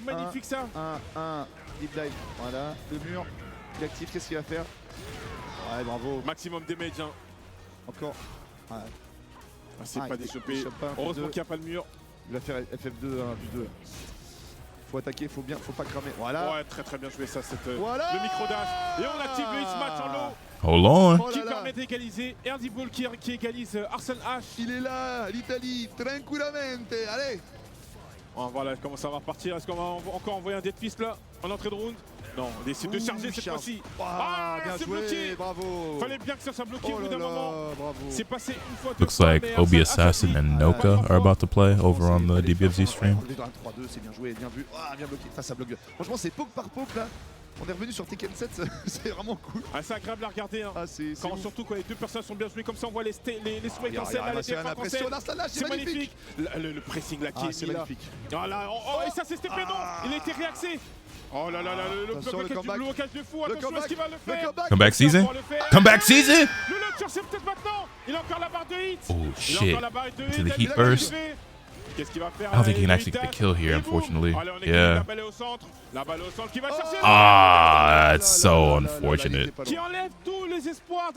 magnifique ça. Un deep dive, voilà, le mur, il active, qu'est-ce qu'il va faire? Ouais, bravo. Maximum damage, hein. Encore. Ouais. C'est pas déchopé. Heureusement qu'il n'y a pas le mur. Il va faire FF2, 1+2. Faut attaquer, faut pas cramer. Voilà. Ouais, très bien joué ça, le micro dash. Et on active le X-Match en low. Hold on. Qui permet d'égaliser. Ernie Ball qui égalise Arslan H. Il est là, l'Italie, tranquillamente. Allez. Voilà comment ça va repartir. Est-ce qu'on va encore envoyer un dead fist là en entrée de round? Non, on décide de charger cette fois-ci. Bien joué, bloqué. Bravo. Fallait bien que ça soit bloqué au bout d'un moment. C'est passé une fois. Looks like Obi Assassin and Noka are about to play over on the DBFZ stream. 3-2, c'est bien joué, bien vu. Bien bloqué. Ça bloque bien. Franchement, c'est poke par poke là. On est revenu sur Tekken 7, c'est vraiment cool. C'est agréable à regarder. Hein. Surtout quand les deux personnes sont bien jouées comme ça, on voit les sways cancel, les défenses cancel. C'est magnifique. Le pressing là qui est magnifique. Et ça c'est steppé, non. Il a été réaxé. Oh là là là, le blocage de fou, attention à ce qu'il va le faire. Comeback season? Comeback season? Le launcher, c'est peut-être maintenant. Il a encore la barre de hit. Oh Il a shit. encore la barre de hit. To the heat burst. Qu'est-ce qu'il va faire? I don't think he can actually get the kill here, unfortunately. Allez, on est Yeah. la balle est au centre. La balle au centre qui va chercher. Ah, that's so unfortunate. Qui enlève tous les espoirs